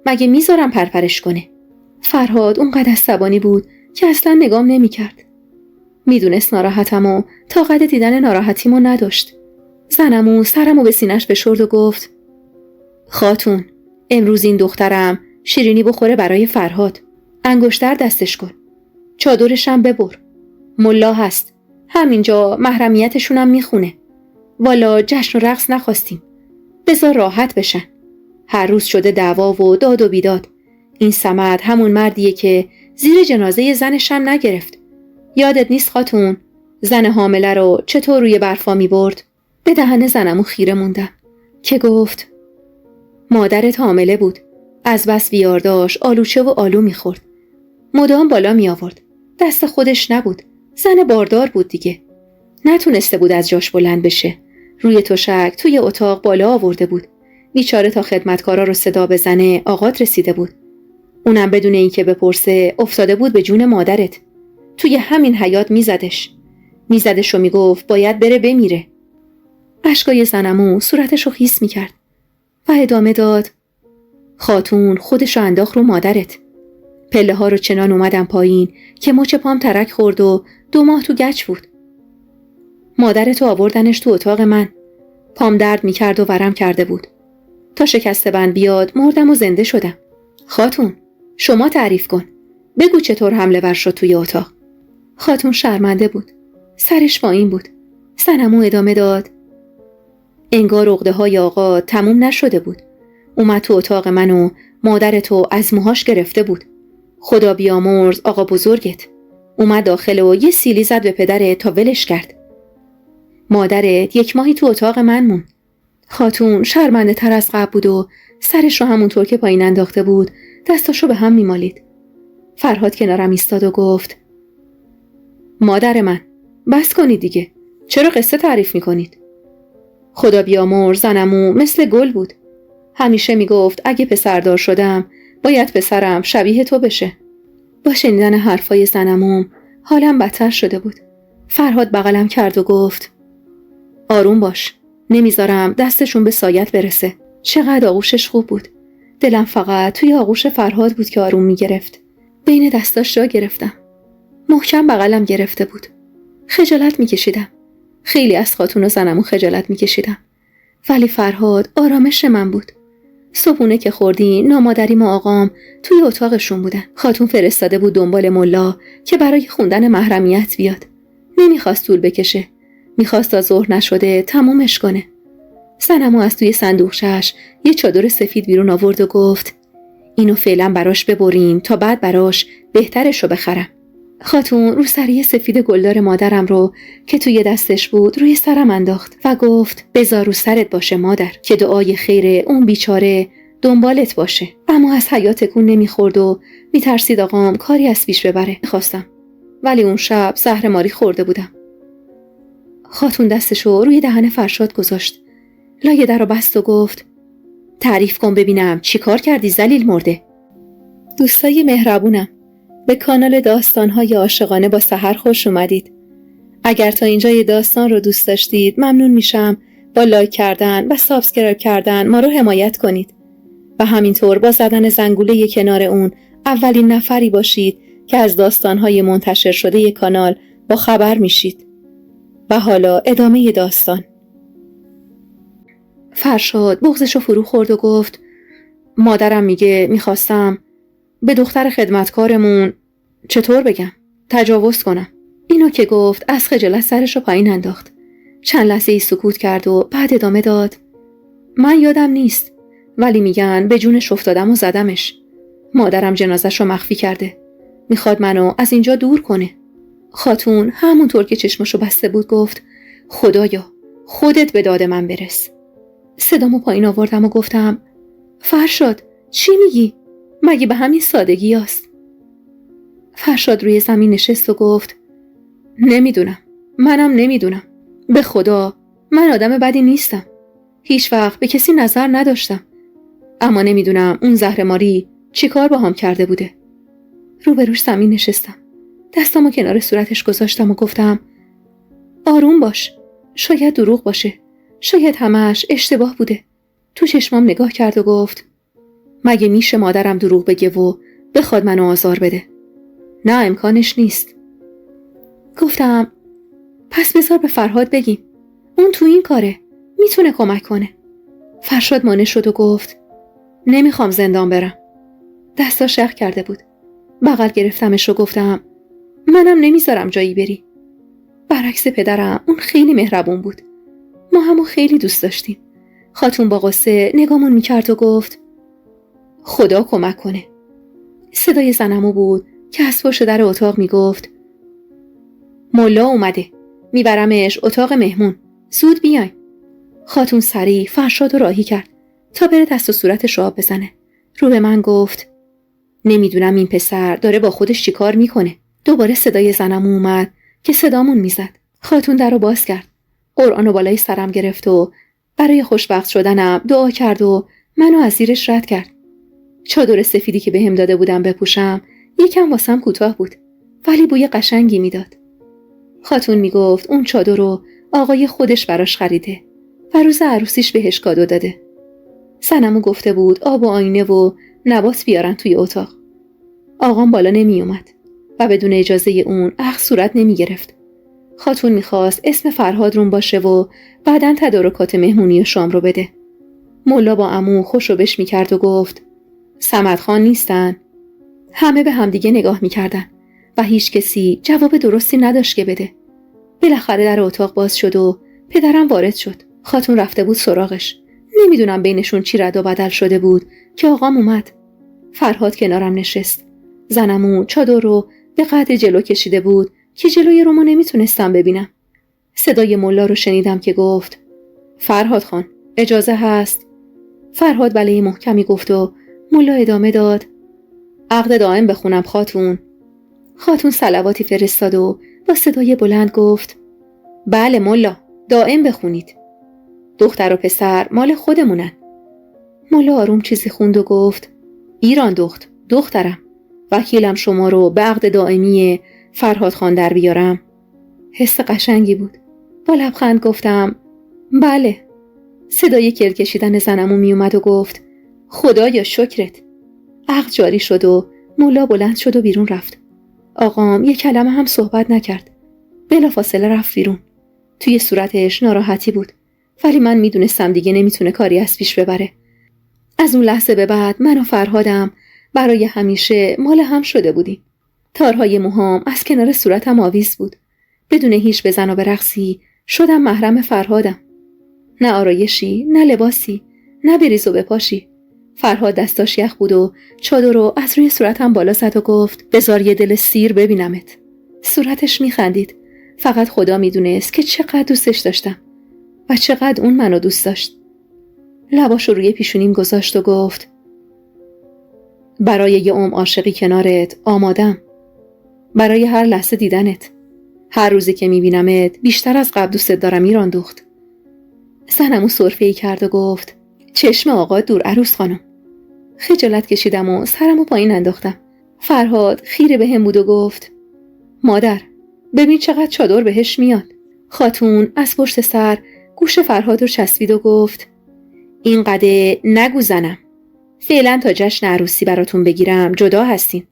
مگه میذارم پرپرش کنه؟ فرهاد اونقدر عصبانی بود که اصلا نگام نمیکرد. میدونست ناراحتم و طاقت دیدن ناراحتیمو نداشت. زنمو سرمو به سینش فشرد و گفت خاتون، امروز این دخترم شیرینی بخوره برای فرهاد، انگشتر دستش کن، چادرشم ببر، ملا هست، همینجا محرمیتشونم میخونه، والا جشن و رقص نخواستیم، بذار راحت بشن. هر روز شده دعوا و داد و بیداد. این صمد همون مردیه که زیر جنازه زنشم نگرفت. یادت نیست خاتون زن حامله رو چطور روی برفا می برد؟ به دهن زنمو خیره موندم که گفت مادرت حامله بود، از بس بیار داشت آلوچه و آلو میخورد، مدام بالا می آورد، دست خودش نبود، زن باردار بود دیگه، نتونسته بود از جاش بلند بشه، روی تشک توی اتاق بالا آورده بود. بیچاره تا خدمتکارا رو صدا بزنه آقات رسیده بود، اونم بدون اینکه بپرسه افتاده بود به جون مادرت. توی همین حیاط میزدش و میگفت باید بره بمیره. اشکای زنمو صورتشو خیس میکرد و ادامه داد خاتون خودشو انداخت رو مادرت. پله ها رو چنان اومدم پایین که مچ پام ترک خورد و 2 ماه تو گچ بود. مادرتو آوردنش تو اتاق من، پام درد میکرد و ورم کرده بود. تا شکسته بند بیاد مردم و زنده شدم. خاتون شما تعریف کن، بگو چطور حمله ور شد توی اتاق. خاتون شرمنده بود، سرش پایین بود. زنمو ادامه داد انگار عقده های آقا تموم نشده بود، اومد تو اتاق من و مادرتو از موهاش گرفته بود. خدا بیامرز آقا بزرگت اومد داخل و یه سیلی زد به پدرت تا ولش کرد. مادرت 1 ماهی تو اتاق من موند. خاتون شرمنده تر از قبل بود و سرش رو همونطور که پایین انداخته بود دستاشو به هم میمالید. فرهاد کنارم ایستاد و گفت مادر من، بس کنید دیگه. چرا قصه تعریف میکنید؟ خدا بیامرز زنمو مثل گل بود. همیشه میگفت اگه پسردار شدم باید پسرم شبیه تو بشه. با شنیدن حرفای زنموم حالم بدتر شده بود. فرهاد بغلم کرد و گفت آروم باش، نمیذارم دستشون به سایت برسه. چقدر آغوشش خوب بود. دلم فقط توی آغوش فرهاد بود که آروم میگرفت. بین دستاش جا گرفتم. محکم بغلم گرفته بود. خجالت میکشیدم. خیلی از خاتون و زنمو خجالت میکشیدم. ولی فرهاد آرامش من بود. صبحونه که خوردیم نامادریم و آقام توی اتاقشون بودن. خاتون فرستاده بود دنبال ملا که برای خوندن محرمیت بیاد. نمیخواست طول بکشه. میخواست تا ظهر نشده تمومش کنه. زنمو از توی صندوقش یه چادر سفید بیرون آورد و گفت اینو فعلا براش ببریم تا بعد براش بهترشو بخرم. خاتون روسری سفید گلدار مادرم رو که توی دستش بود روی سرم انداخت و گفت بذار رو سرت باشه مادر، که دعای خیر اون بیچاره دنبالت باشه. اما از حیات تکون نمیخورد و میترسید آقام کاری از پیش ببره. خواستم، ولی اون شب زهرماری خورده بودم. خاتون دستشو روی دهن فرشاد گذاشت، لای در رو بست و گفت تعریف کن ببینم چی کار کردی ذلیل مرده. دوستای مهربونم، به کانال داستان‌های عاشقانه با سحر خوش اومدید. اگر تا اینجای داستان رو دوست داشتید ممنون میشم با لایک کردن و سابسکرایب کردن ما رو حمایت کنید و همینطور با زدن زنگوله کنار اون اولین نفری باشید که از داستان‌های منتشر شده کانال با خبر میشید. و حالا ادامه داستان. فرشاد بغضشو فرو خورد و گفت مادرم میگه میخواستم به دختر خدمتکارمون چطور بگم تجاوز کنم. اینو که گفت از خجالت سرشو پایین انداخت. چند لحظه ای سکوت کرد و بعد ادامه داد من یادم نیست، ولی میگن به جونش افتادم و زدمش. مادرم جنازه‌شو مخفی کرده. میخواد منو از اینجا دور کنه. خاتون همونطور که چشمشو بسته بود گفت خدایا خودت به داد من برس. صدامو پایین آوردم و گفتم فرشاد چی میگی؟ مگه به همین سادگی هست؟ فرشاد روی زمین نشست و گفت نمیدونم، منم نمیدونم. به خدا من آدم بدی نیستم. هیچ وقت به کسی نظر نداشتم. اما نمیدونم اون زهرماری چی کار با هم کرده بوده. روبروش زمین نشستم. دستامو کنار صورتش گذاشتم و گفتم آروم باش. شاید دروغ باشه. شاید همش اشتباه بوده. تو چشمام نگاه کرد و گفت مگه میشه مادرم دروغ بگه و بخواد منو آزار بده؟ نه امکانش نیست. گفتم پس بذار به فرهاد بگیم. اون تو این کاره. میتونه کمک کنه. فرشاد مانع شد و گفت نمیخوام زندان برم. دستا شق کرده بود. بغل گرفتمش و گفتم منم نمیذارم جایی بری. برعکس پدرم اون خیلی مهربون بود. ما همو خیلی دوست داشتیم. خاتون با غصه نگامون میکرد و گفت خدا کمک کنه. صدای زنمو بود که از پشت در اتاق میگفت ملا اومده. میبرمش اتاق مهمون. زود بیاین. خاتون سریع فرشاد رو راهی کرد تا بره دست و صورتش آب بزنه. رو به من گفت نمیدونم این پسر داره با خودش چی کار میکنه. دوباره صدای زنمو اومد که صدامون میزد. خاتون در رو باز کرد. قرآن رو بالای سرم گرفت و برای خوشبخت شدنم دعا کرد و منو از زیرش رد کرد. چادر سفیدی که بهم داده بودم بپوشم یکم واسم کوتاه بود، ولی بوی قشنگی میداد. خاتون میگفت اون چادر رو آقای خودش براش خریده و روز عروسیش بهش کادو داده. زنمو گفته بود آب و آینه و نبات بیارن توی اتاق. آقام بالا نمی اومد و بدون اجازه اون عقد صورت نمی گرفت. خاتون میخواست اسم فرهاد روم باشه و بعدن تدارکات مهمونی و شام رو بده. ملا با عمو خوشو بش میکرد و گفت صمد خان نیستن؟ همه به همدیگه نگاه میکردن و هیچ کسی جواب درستی نداشت که بده. بالاخره در اتاق باز شد و پدرم وارد شد. خاتون رفته بود سراغش. نمیدونم بینشون چی رد و بدل شده بود که آقام اومد. فرهاد کنارم نشست. زنمو چادر رو به قد جلو کشیده بود که جلوی رومو نمیتونستم ببینم. صدای ملا رو شنیدم که گفت فرهاد خان اجازه هست؟ فرهاد بله محکمی گفت و ملا ادامه داد: عقد دائم بخونم خاتون. خاتون صلواتی فرستاد و با صدای بلند گفت: بله ملا، دائم بخونید. دختر و پسر مال خودمونن. ملا آروم چیزی خوند و گفت: ایران دخترم، وکیلم شما رو به عقد دائمی فرهاد خان در بیارم. حس قشنگی بود. با لبخند گفتم: بله. صدای کرکشیدن زنمو می اومد و گفت: خدایا شکرت. عقد جاری شد و ملا بلند شد و بیرون رفت. آقام یک کلمه هم صحبت نکرد. بلافاصله رفت بیرون. توی صورتش ناراحتی بود، ولی من میدونستم دیگه نمیتونه کاری از پیش ببره. از اون لحظه به بعد من و فرهادم برای همیشه مال هم شده بودیم. تارهای موهام از کنار صورتم آویز بود. بدون هیچ بزن و برقصی شدم محرم فرهادم. نه آرایشی، نه لباسی، نه بریز و بپاشی. فرهاد دستاش یخ بود و چادر رو از روی صورتم بالا زد و گفت: بذار یه دل سیر ببینمت. صورتش میخندید. فقط خدا میدونست که چقدر دوستش داشتم و چقدر اون منو دوست داشت. لباشو روی پیشونیم گذاشت و گفت: برای یه عمر عاشقی کنارت آمادم. برای هر لحظه دیدنت. هر روزی که میبینمت بیشتر از قبل دوست دارم ایران دخت. زنمو سرفه‌ای کرد و گفت: چشم آقا دور عروس خانم. خجالت کشیدم و سرمو پایین انداختم. فرهاد خیره به هم بود و گفت: مادر، ببین چقدر چادر بهش میاد. خاتون از پشت سر گوش فرهاد رو چسبید و گفت: اینقدر نگو زنم. فعلا تا جشن عروسی براتون بگیرم جدا هستین.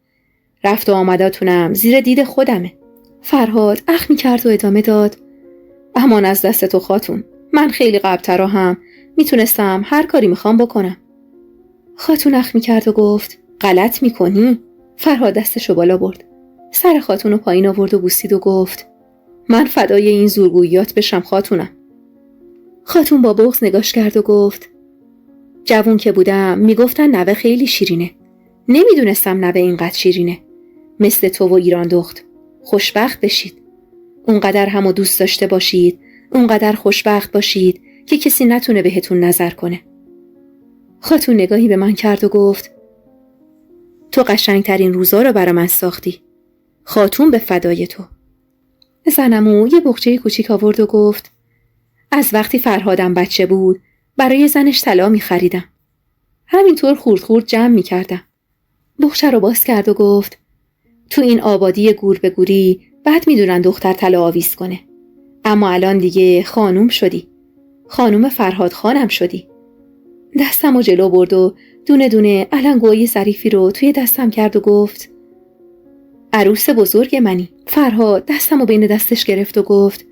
رفت و آمداتونم زیر دید خودمه. فرهاد اخ می‌کرد و ادامه داد: امان از دست تو خاتون. من خیلی قبل‌تر هم میتونستم هر کاری میخوام بکنم. خاتون اخ می‌کرد و گفت: غلط میکنی. فرهاد دستشو بالا برد. سر خاتون رو پایین آورد و بوسید و گفت: من فدای این زورگوییات بشم خاتونم. خاتون با بغض نگاش کرد و گفت: جوون که بودم میگفتن نوه خیلی شیرینه. نمیدونستم نوه اینقدر شیرینه. مثل تو و ایران دخت. خوشبخت بشید. اونقدر همو دوست داشته باشید، اونقدر خوشبخت باشید که کسی نتونه بهتون نظر کنه. خاتون نگاهی به من کرد و گفت: تو قشنگترین روزا رو برام ساختی. خاتون به فدای تو. زنمو یه بقچه کوچیک آورد و گفت: از وقتی فرهادم بچه بود برای زنش طلا می‌خریدم. همینطور خورد خورد جمع می‌کردم. بقچه رو باز کرد و گفت: تو این آبادی گور به گوری بعد میدونن دختر طلا آویز کنه. اما الان دیگه خانوم شدی. خانوم فرهاد خانم شدی. دستمو جلو برد و دونه دونه علنگوهای ظریفی رو توی دستم کرد و گفت: عروس بزرگ منی. فرهاد دستمو بین دستش گرفت و گفت: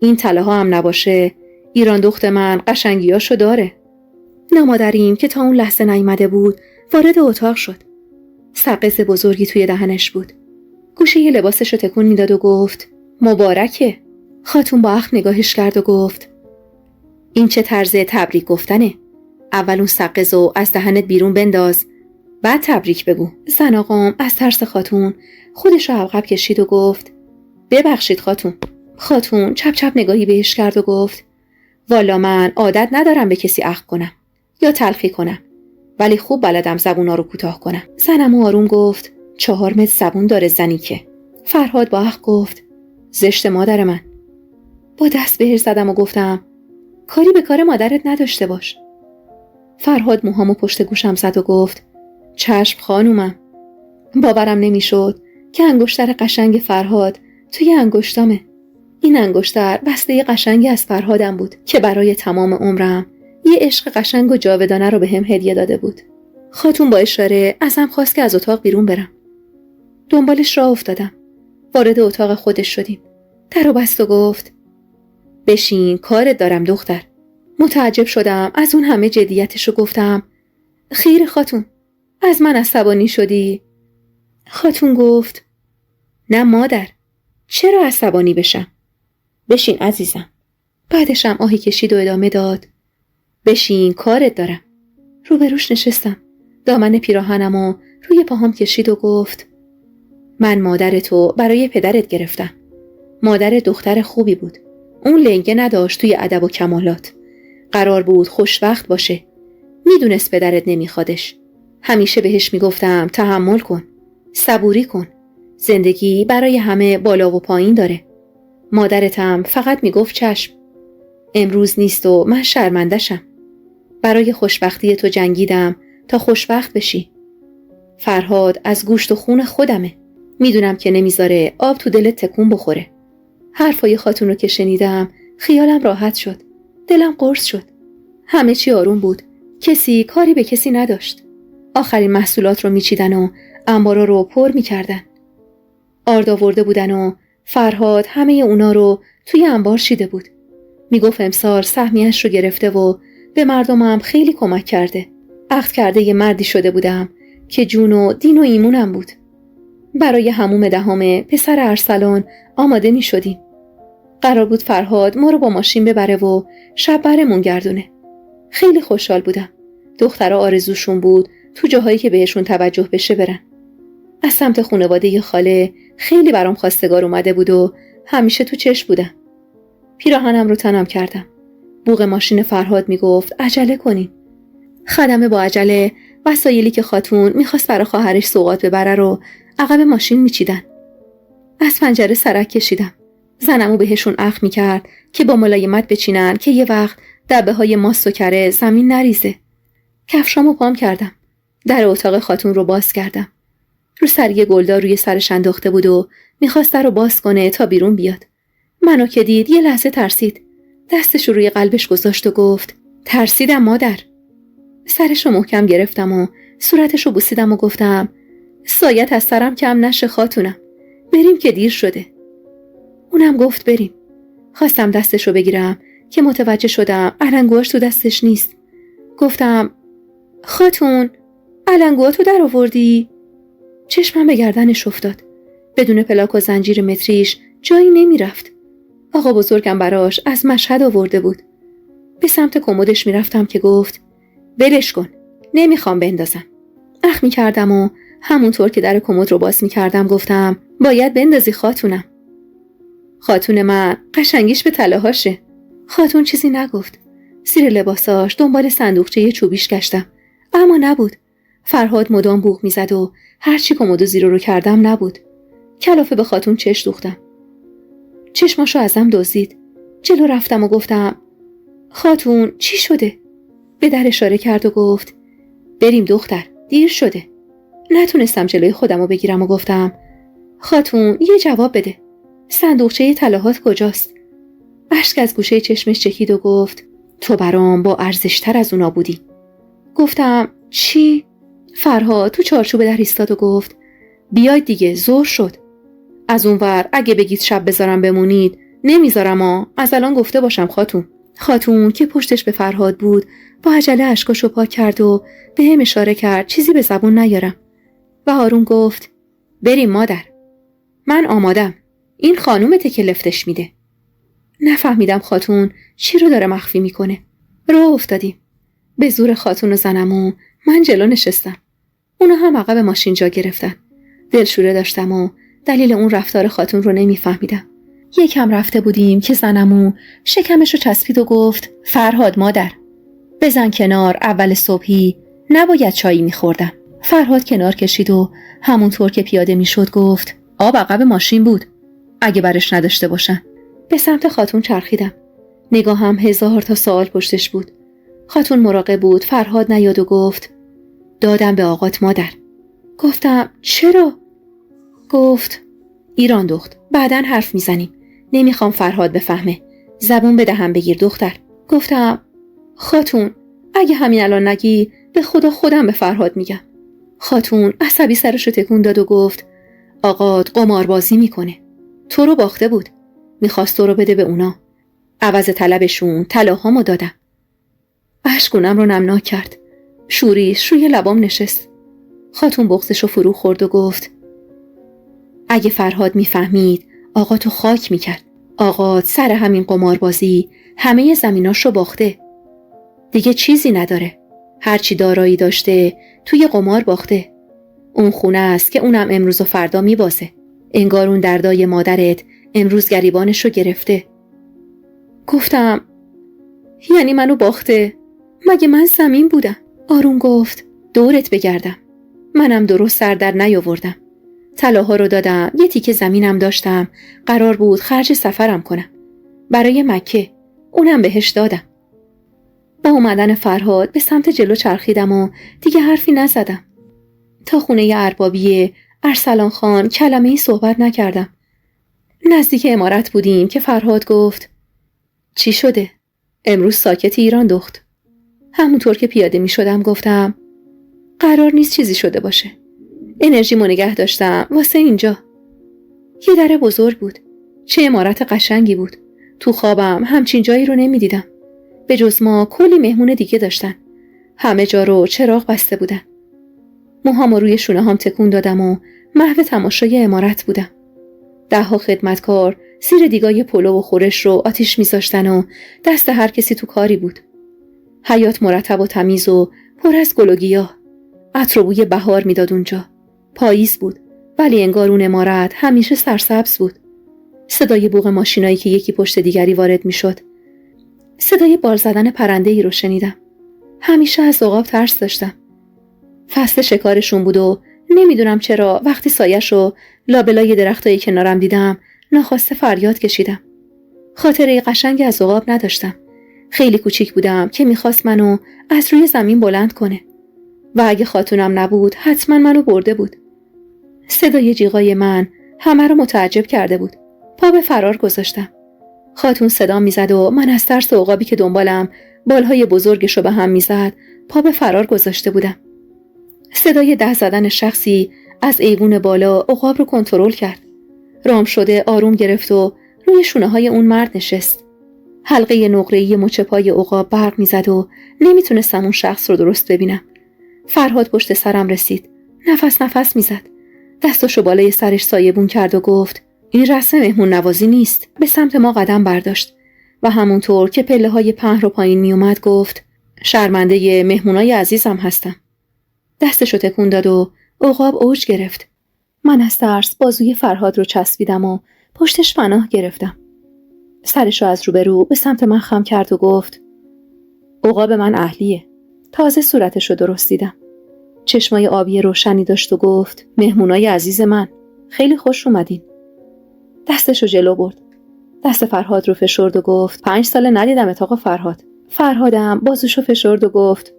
این طلاها هم نباشه ایران دخت من قشنگیاشو داره. نامادریم که تا اون لحظه نیامده بود وارد اتاق شد. سقز بزرگی توی دهنش بود. گوشه یه لباسش رو تکون میداد و گفت: مبارکه. خاتون با اخم نگاهش کرد و گفت: این چه طرز تبریک گفتنه؟ اول اون سقزو از دهنت بیرون بنداز، بعد تبریک بگو. زن آقام از ترس خاتون خودش رو عقب کشید و گفت: ببخشید خاتون. خاتون چپ چپ نگاهی بهش کرد و گفت: والا من عادت ندارم به کسی عقب کنم یا تلخی کنم، ولی خوب بلدم زبونا رو کوتاه کنم. زنم آروم گفت: 4 متر زبون داره زنی که. فرهاد با عقب گفت: زشت مادر من. با دست بهش زدم و گفتم: کاری به کار مادرت نداشته باش. فرهاد موهامو پشت گوشم زد و گفت: چشم خانومم. باورم نمیشد که انگشتر قشنگ فرهاد توی انگشتامه. این انگشتر بسته قشنگی از فرهادم بود که برای تمام عمرم یه عشق قشنگ و جاودانه رو به هم هدیه داده بود. خاتون با اشاره ازم خواست که از اتاق بیرون برم. دنبالش راه افتادم. وارد اتاق خودش شدیم. درو بست و گفت: بشین کارت دارم دختر. متعجب شدم از اون همه جدیتش و گفتم: خیر خاتون، از من عصبانی شدی؟ خاتون گفت: نه مادر، چرا عصبانی بشم؟ بشین عزیزم. بعدشم آهی کشید و ادامه داد: بشین کارت دارم. روبروش نشستم. دامن پیراهنم و روی پاهام کشید و گفت: من مادر تو برای پدرت گرفتم. مادر دختر خوبی بود. اون لنگه نداشت توی ادب و کمالات. قرار بود خوشبخت باشه. میدونست پدرت نمیخوادش. همیشه بهش میگفتم تحمل کن، صبوری کن. زندگی برای همه بالا و پایین داره. مادرتم فقط میگفت چشم. امروز نیست و من شرمنده‌شم. برای خوشبختی تو جنگیدم تا خوشبخت بشی. فرهاد از گوشت و خون خودمه. میدونم که نمیذاره آب تو دلت تکون بخوره. حرفای خاتون رو که شنیدم خیالم راحت شد. دلم قرص شد. همه چی آروم بود. کسی کاری به کسی نداشت. آخرین محصولات رو میچیدن و انبارا رو پر میکردن. آرد آورده بودن و فرهاد همه اونا رو توی انبار شیده بود. میگفت امسال سهمیه‌اش رو گرفته و به مردمم خیلی کمک کرده. عقد کرده یه مردی شده بودم که جون و دین و ایمونم بود. برای حموم دهم پسر ارسلان آماده می شدیم. قرار بود فرهاد ما رو با ماشین ببره و شب برمون گردونه. خیلی خوشحال بودم. دخترها آرزوشون بود تو جاهایی که بهشون توجه بشه برن. از سمت خانواده خاله خیلی برام خواستگار اومده بود و همیشه تو چشم بودم. پیراهنم رو تنم کردم. بوق ماشین فرهاد میگفت عجله کنین. خدمه با عجله وسایلی که خاتون میخواست برای خواهرش سوغات ببره رو عقب ماشین میچیدن. از پنجره سرک کشیدم. زنمو بهشون اخم میکرد که با ملایمت بچینن که یه وقت دبه های ماست و کره زمین نریزه. کفشامو پام کردم. در اتاق خاتون رو باز کردم. رو سری گلدار روی سرش انداخته بود و میخواست در رو باز کنه تا بیرون بیاد. منو که دید یه لحظه ترسید. دستش رو روی قلبش گذاشت و گفت ترسیدم مادر. سرش رو محکم گرفتم و صورتش رو بوسیدم و گفتم سایت از سرم کم نشه خاتونم. بریم که دیر شده. اونم گفت بریم. خواستم دستش رو بگیرم که متوجه شدم علنگوهاش تو دستش نیست. گفتم خاتون علنگوهاتو در آوردی؟ چشمم به گردنش افتاد. بدون پلاک و زنجیر متریش جایی نمی رفت. آقا بزرگم براش از مشهد آورده بود. به سمت کمدش می رفتم که گفت بلش کن، نمیخوام بندازم. اخ می کردم و همونطور که در کمد رو باز می کردم گفتم باید بندازی خاتونم. خاتون من قشنگیش به تلهاشه. خاتون چیزی نگفت. زیر لباساش دنبال صندوقچه چوبیش گشتم اما نبود. فرهاد مدام بوق می زد و هرچی کمدو زیر رو کردم نبود. کلافه به خاتون چش دوختم. چشماشو ازم دزدید. جلو رفتم و گفتم خاتون چی شده؟ به در اشاره کرد و گفت بریم دختر، دیر شده. نتونستم جلوی خودم رو بگیرم و گفتم خاتون یه جواب بده. صندوقچه طلاهات کجاست؟ اشک از گوشه چشمش چکید و گفت تو برام با ارزشتر از اونا بودی. گفتم چی؟ فرهاد تو چارچوب در ایستاد و گفت بیاید دیگه، ظهر شد. از اونور اگه بگید شب بذارم بمونید نمیذارم از الان گفته باشم خاتون. خاتون که پشتش به فرهاد بود با عجله اشکاشو پاک کرد و به هم اشاره کرد چیزی به زبون نیارم و آروم گفت بریم مادر. من آمادم. این خانومته که لفتش میده. نفهمیدم خاتون چی رو داره مخفی میکنه. راه افتادیم. به زور خاتون و زنمو من جلو نشستم. اونا هم عقب ماشین جا گرفتن. دلشوره داشتم و دلیل اون رفتار خاتون رو نمیفهمیدم. یکم رفته بودیم که زنمو شکمش رو چسبید و گفت فرهاد مادر بزن کنار، اول صبحی نباید چایی میخوردم. فرهاد کنار کشید و همونطور که پیاده میشد گفت آب عقب ماشین بود، اگه برش نداشته باشن. به سمت خاتون چرخیدم. نگاهم 1000 تا سوال پشتش بود. خاتون مراقب بود فرهاد نیاد و گفت دادم به آقات مادر. گفتم چرا؟ گفت ایران دخت، بعدن حرف میزنیم. نمیخوام فرهاد بفهمه. زبون به دهن بگیر دختر. گفتم خاتون اگه همین الان نگی به خدا خودم به فرهاد میگم. خاتون عصبی سرشو تکون داد و گفت آقات قماربازی میکنه. تو رو باخته بود. میخواست تو رو بده به اونا. عوض طلبشون طلاهامو دادم. اشکونم رو نمناک کرد. شوریش روی لبام نشست. خاتون بغضشو فرو خورد و گفت اگه فرهاد میفهمید آقا تو خاک میکرد. آقا سر همین قماربازی همه زمیناشو باخته. دیگه چیزی نداره. هرچی دارایی داشته توی قمار باخته. اون خونه است که اونم امروز و فردا میبازه. انگار اون دردای مادرت امروز گریبانشو گرفته. گفتم یعنی منو باخته؟ مگه من زمین بودم؟ آروم گفت دورت بگردم. منم درست سر در نیاوردم. طلاها رو دادم، یه تیکه زمینم داشتم، قرار بود خرج سفرم کنم. برای مکه، اونم بهش دادم. با اومدن فرهاد به سمت جلو چرخیدم و دیگه حرفی نزدم. تا خونه اربابی ارسلان خان کلمه‌ای صحبت نکردم. نزدیک عمارت بودیم که فرهاد گفت چی شده؟ امروز ساکت ایران دخت. همونطور که پیاده می شدم گفتم قرار نیست چیزی شده باشه. انرژیمو نگه داشتم واسه اینجا. یه در بزرگ بود. چه عمارت قشنگی بود. تو خوابم همچین جایی رو نمی دیدم. به جز ما کلی مهمون دیگه داشتن. همه جا رو چراغ بسته بودن. موهامو روی شونه هم تکون دادم و محو تماشای عمارت بودم. 10 خدمتکار زیر دیگای پلو و خورش رو آتیش می‌ذاشتن و دست هر کسی تو کاری بود. حیاط مرتب و تمیز و پر از گل و گیاه. عطر و بوی بهار میداد اونجا. پاییز بود ولی انگار اون عمارت همیشه سرسبز بود. صدای بوق ماشینایی که یکی پشت دیگری وارد میشد. صدای بال زدن پرنده‌ای رو شنیدم. همیشه از عقاب ترس داشتم. فصل شکارشون بود و نمیدونم چرا وقتی سایه‌شو لابلای درختای کنارم دیدم ناخواسته فریاد کشیدم. خاطره قشنگی از عقاب نداشتم. خیلی کوچیک بودم که میخواست منو از روی زمین بلند کنه و اگه خاتونم نبود حتما منو برده بود. صدای جیغای من همه رو متعجب کرده بود. پا به فرار گذاشتم. خاتون صدا میزد و من از ترس عقابی که دنبالم بالهای بزرگشو به هم میزد پا به فرار گذاشته بودم. صدای ده زدن شخصی از ایوون بالا عقاب رو کنترل کرد. رام شده آروم گرفت و روی شونه های اون مرد نشست. حلقه نقره‌ای مچ پای عقاب برق میزد و نمیتونستم اون شخص رو درست ببینم. فرهاد پشت سرم رسید. نفس میزد. دستاشو بالای سرش سایبون کرد و گفت این رسم مهمون نوازی نیست. به سمت ما قدم برداشت و همونطور که پله های پهن رو پایین می اومد گفت شرمنده مهمونای عزیزم هستم. دستشو تکون داد و عقاب اوج گرفت. من از ترس بازوی فرهاد رو چسبیدم و پشتش پناه گرفتم. سرشو از روبرو به سمت من خم کرد و گفت عقاب من اهلیه. تازه صورتشو درست دیدم. چشمای آبی روشنی داشت و گفت مهمونای عزیز من خیلی خوش اومدین. دستشو جلو برد. دست فرهاد رو فشرد و گفت 5 سال ندیدمت آقا فرهاد. فرهادم بازوشو فشرد و گفت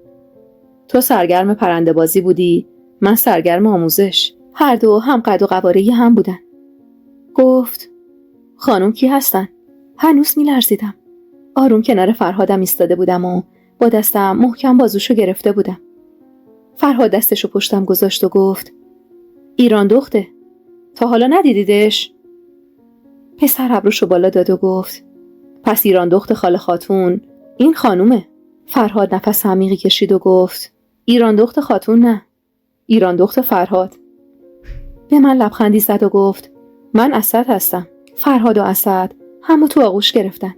تو سرگرم پرنده بازی بودی، من سرگرم آموزش. هر دو هم قد و قواره هم بودن. گفت خانم کی هستن؟ هنوز میلرزیدم. آروم کنار فرهادم ایستاده بودم و با دستم محکم بازوشو گرفته بودم. فرهاد دستشو پشتم گذاشت و گفت ایران دخته. تا حالا ندیدیدش؟ پسر ابروشو بالا داد و گفت پس ایران دخت خاله خاتون این خانومه. فرهاد نفس عمیقی کشید و گفت ایران دخت خاتون نه، ایران دخت فرهاد. به من لبخندی زد و گفت من اسد هستم. فرهاد و اسد همو تو آغوش گرفتن.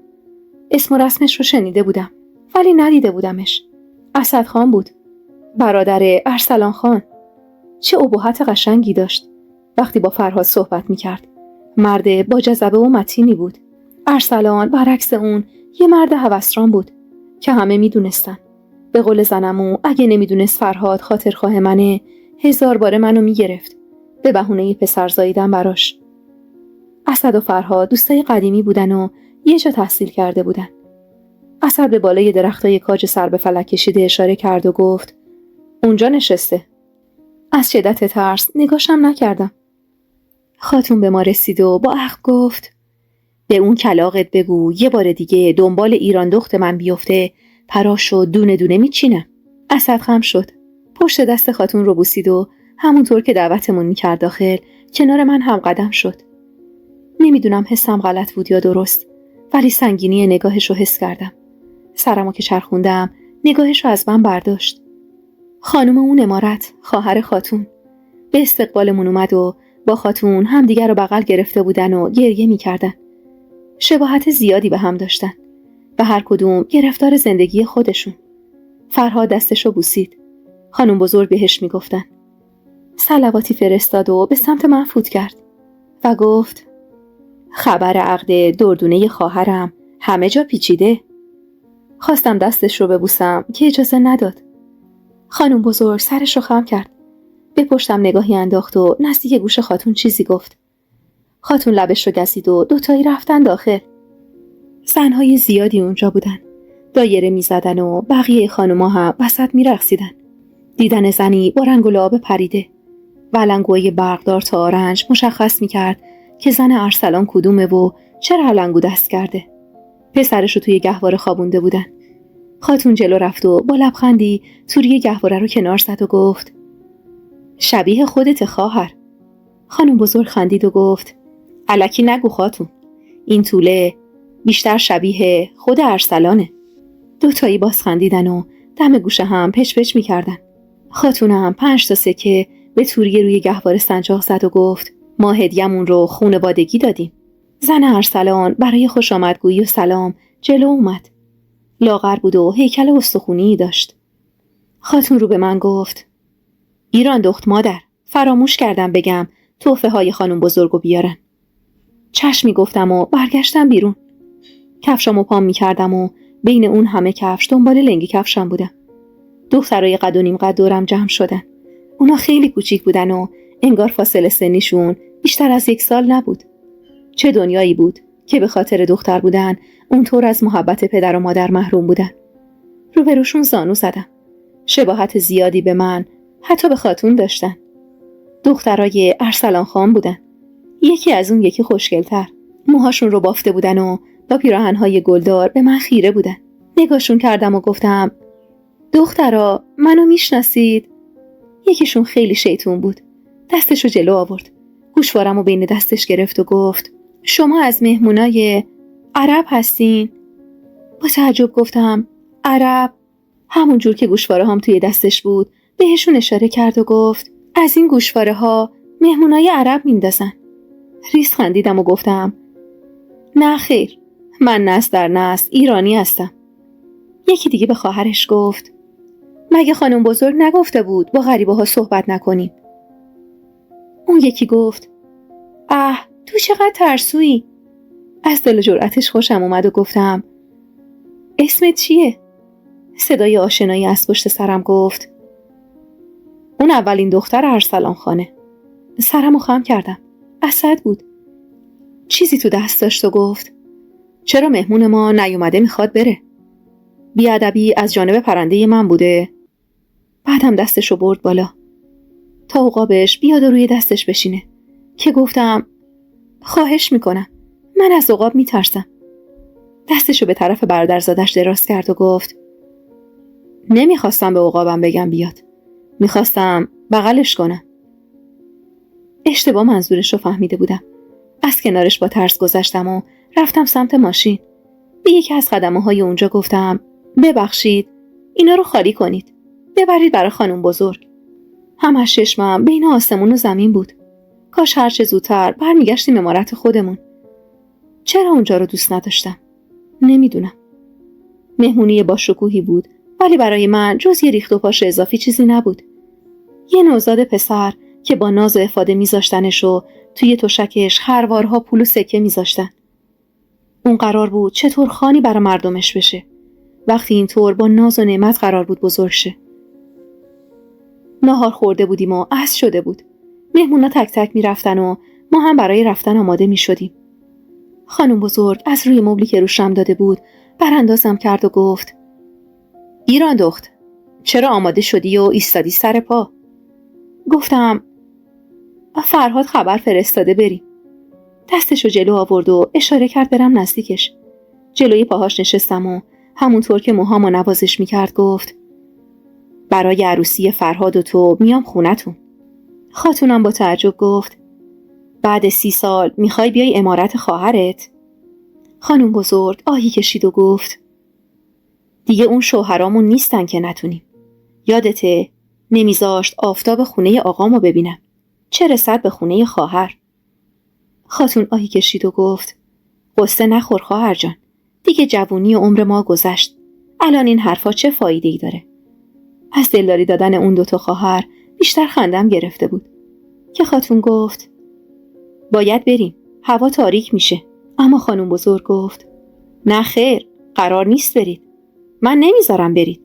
اسم و رسمش رو شنیده بودم ولی ندیده بودمش. اسد خان بود، برادر ارسلان خان. چه ابهت قشنگی داشت. وقتی با فرهاد صحبت میکرد مرد با جذبه و متینی بود. ارسلان برعکس اون یه مرد هوسران بود که همه میدونستن. به قول زنمو اگه نمیدونست فرهاد خاطرخواه منه 1000 باره منو میگرفت به بهونه پسر زاییدن براش. اسد و فرهاد دوستای قدیمی بودن و یه جا تحصیل کرده بودن. اسد به بالای درختای کاج سر به فلک کشیده اشاره کرد و گفت اونجا نشسته. از شدت ترس نگاشم نکردم. خاتون به ما رسید و با اخم گفت به اون کلاغت بگو یه بار دیگه دنبال ایران دخت من بیفته پراشو دونه دونه میچینم. اسد خم شد. پشت دست خاتون رو بوسید و همونطور که دعوتمون میکرد داخل کنار من هم قدم شد. نمیدونم حسم غلط بود یا درست ولی سنگینی نگاهش رو حس کردم. سرمو که چرخوندم نگاهش رو از من برداشت. خانم اون عمارت خواهر خاتون به استقبالمون اومد و با خاتون همدیگر رو بغل گرفته بودن و گریه میکردن. شباهت زیادی به هم داشتن و هر کدوم گرفتار زندگی خودشون. فرهاد دستشو بوسید. خانم بزرگ بهش میگفتن. صلواتی فرستاد و به سمت من فوت کرد و گفت خبر عقد دردونه خواهرم همه جا پیچیده. خواستم دستش رو ببوسم که اجازه نداد. خانم بزرگ سرش رو خم کرد. به پشتم نگاهی انداخت و نزدیک گوش خاتون چیزی گفت. خاتون لبش رو گزید و دوتایی رفتن داخل. زنهای زیادی اونجا بودن. دایره می زدن و بقیه خانوما هم وسط می رقصیدن. دیدن زنی با رنگ و لعاب پریده و علنگوی برقدار تا آرنج مشخص می کرد که زن ارسلان کدومه و چرا علنگو دست کرده. پسرش رو توی گهواره خوابونده بودن. خاتون جلو رفت و با لبخندی توری گهواره رو کنار زد و گفت شبیه خودت خواهر. خانم بزرگ خندید و گفت الکی نگو خاتون، این توله بیشتر شبیه خود ارسلانه. دوتایی باز خندیدن و دم گوشه هم پچ پچ می کردن. خاتون هم 5 تا سکه به توری روی گهواره سنجاق زد و گفت ما هدیه‌مون رو خونوادگی دادیم. زن ارسلان برای خوش آمدگویی و سلام جلو اومد. لاغر بود و هیکل استخونی داشت. خاتون رو به من گفت ایران دخت مادر، فراموش کردم بگم تحفه های خانم بزرگو بیارن. چشمی گفتم و برگشتم بیرون. کفشامو پام می کردم و بین اون همه کفش دنبال لنگ کفشم بودم. دخترای قد و نیم قد دورم جمع شدن. اونا خیلی کوچیک بودن و انگار فاصله سنیشون بیشتر از 1 سال نبود. چه دنیایی بود که به خاطر دختر بودن اونطور از محبت پدر و مادر محروم بودن. روبروشون زانو زدم. شباهت زیادی به من حتی به خاتون داشتن. دخترای ارسلان خان بودن. یکی از اون یکی خوشگل‌تر. موهاشون رو بافته بودن و با پیراهن‌های گلدار به من خیره بودن. نگاهشون کردم و گفتم دخترا منو میشناسید؟ یکیشون خیلی شیطون بود. دستشو جلو آورد. گوشوارمو بین دستش گرفت و گفت شما از مهمونای عرب هستین؟ با تعجب گفتم عرب؟ همون جور که گوشواره هم توی دستش بود بهشون اشاره کرد و گفت از این گوشواره ها مهمونای عرب میندازن. ریز خندیدم و گفتم نه خیر، من نسل در نسل ایرانی هستم. یکی دیگه به خواهرش گفت مگه خانم بزرگ نگفته بود با غریبه ها صحبت نکنیم؟ اون یکی گفت تو چقدر ترسویی. از دل جرأتش خوشم اومد و گفتم اسمت چیه؟ صدای آشنایی از پشت سرم گفت اون اولین دختر ارسلان خانه. سرمو خم کردم. اسد بود. چیزی تو دست داشت و گفت چرا مهمون ما نیومده میخواد بره؟ بیادبی از جانب پرنده من بوده؟ بعدم دستشو برد بالا تا عقابش بیاد و روی دستش بشینه که گفتم خواهش میکنم، من از عقاب میترسم. دستشو به طرف برادرزادش دراز کرد و گفت نمیخواستم به عقابم بگم بیاد، میخواستم بغلش کنم. اشتباه منظورش رو فهمیده بودم. از کنارش با ترس گذشتم و رفتم سمت ماشین. به یکی از خدمه‌های اونجا گفتم ببخشید اینا رو خالی کنید، ببرید برای خانم بزرگ. همش چشمم بین آسمون و زمین بود. کاش هر چه زودتر برمیگشتیم عمارت خودمون. چرا اونجا رو دوست نداشتم؟ نمیدونم. مهمونی با شکوهی بود ولی برای من جز یه ریخت و پاش اضافی چیزی نبود. یه نوزاد پسر که با ناز و افاده میذاشتنش و توی تشکش خروارها پول و سکه میذاشتن. اون قرار بود چطور خانی برای مردمش بشه وقتی اینطور با ناز و نعمت قرار بود بزرگ شه. ناهار خورده بودیم و عصر شده بود. مهمونا تک تک میرفتن و ما هم برای رفتن آماده میشدیم. خانم بزرگ از روی مبلی که روشم داده بود براندازم کرد و گفت ایران دخت، چرا آماده شدی و ایستادی سر پا؟ گفتم فرهاد خبر فرستاده بریم. دستشو جلو آورد و اشاره کرد برم نزدیکش. جلوی پاهاش نشستم و همونطور که موهامو نوازش میکرد گفت برای عروسی فرهاد و تو میام خونتون. خاتونم با تعجب گفت بعد 30 سال میخوای بیای عمارت خواهرت؟ خانم بزرگ آهی کشید و گفت دیگه اون شوهرامون نیستن که نتونیم. یادته نمیذاشت آفتاب خونه آقامو ببینم، چه رسد به خونه خواهر. خاتون آهی کشید و گفت قصه نخور خواهر جان، دیگه جوونی و عمر ما گذشت. الان این حرفا چه فایده‌ای داره؟ از دلداری دادن اون 2 تا خواهر بیشتر خندم گرفته بود که خاتون گفت باید بریم، هوا تاریک میشه. اما خانم بزرگ گفت نه خیر، قرار نیست برید. من نمیذارم برید.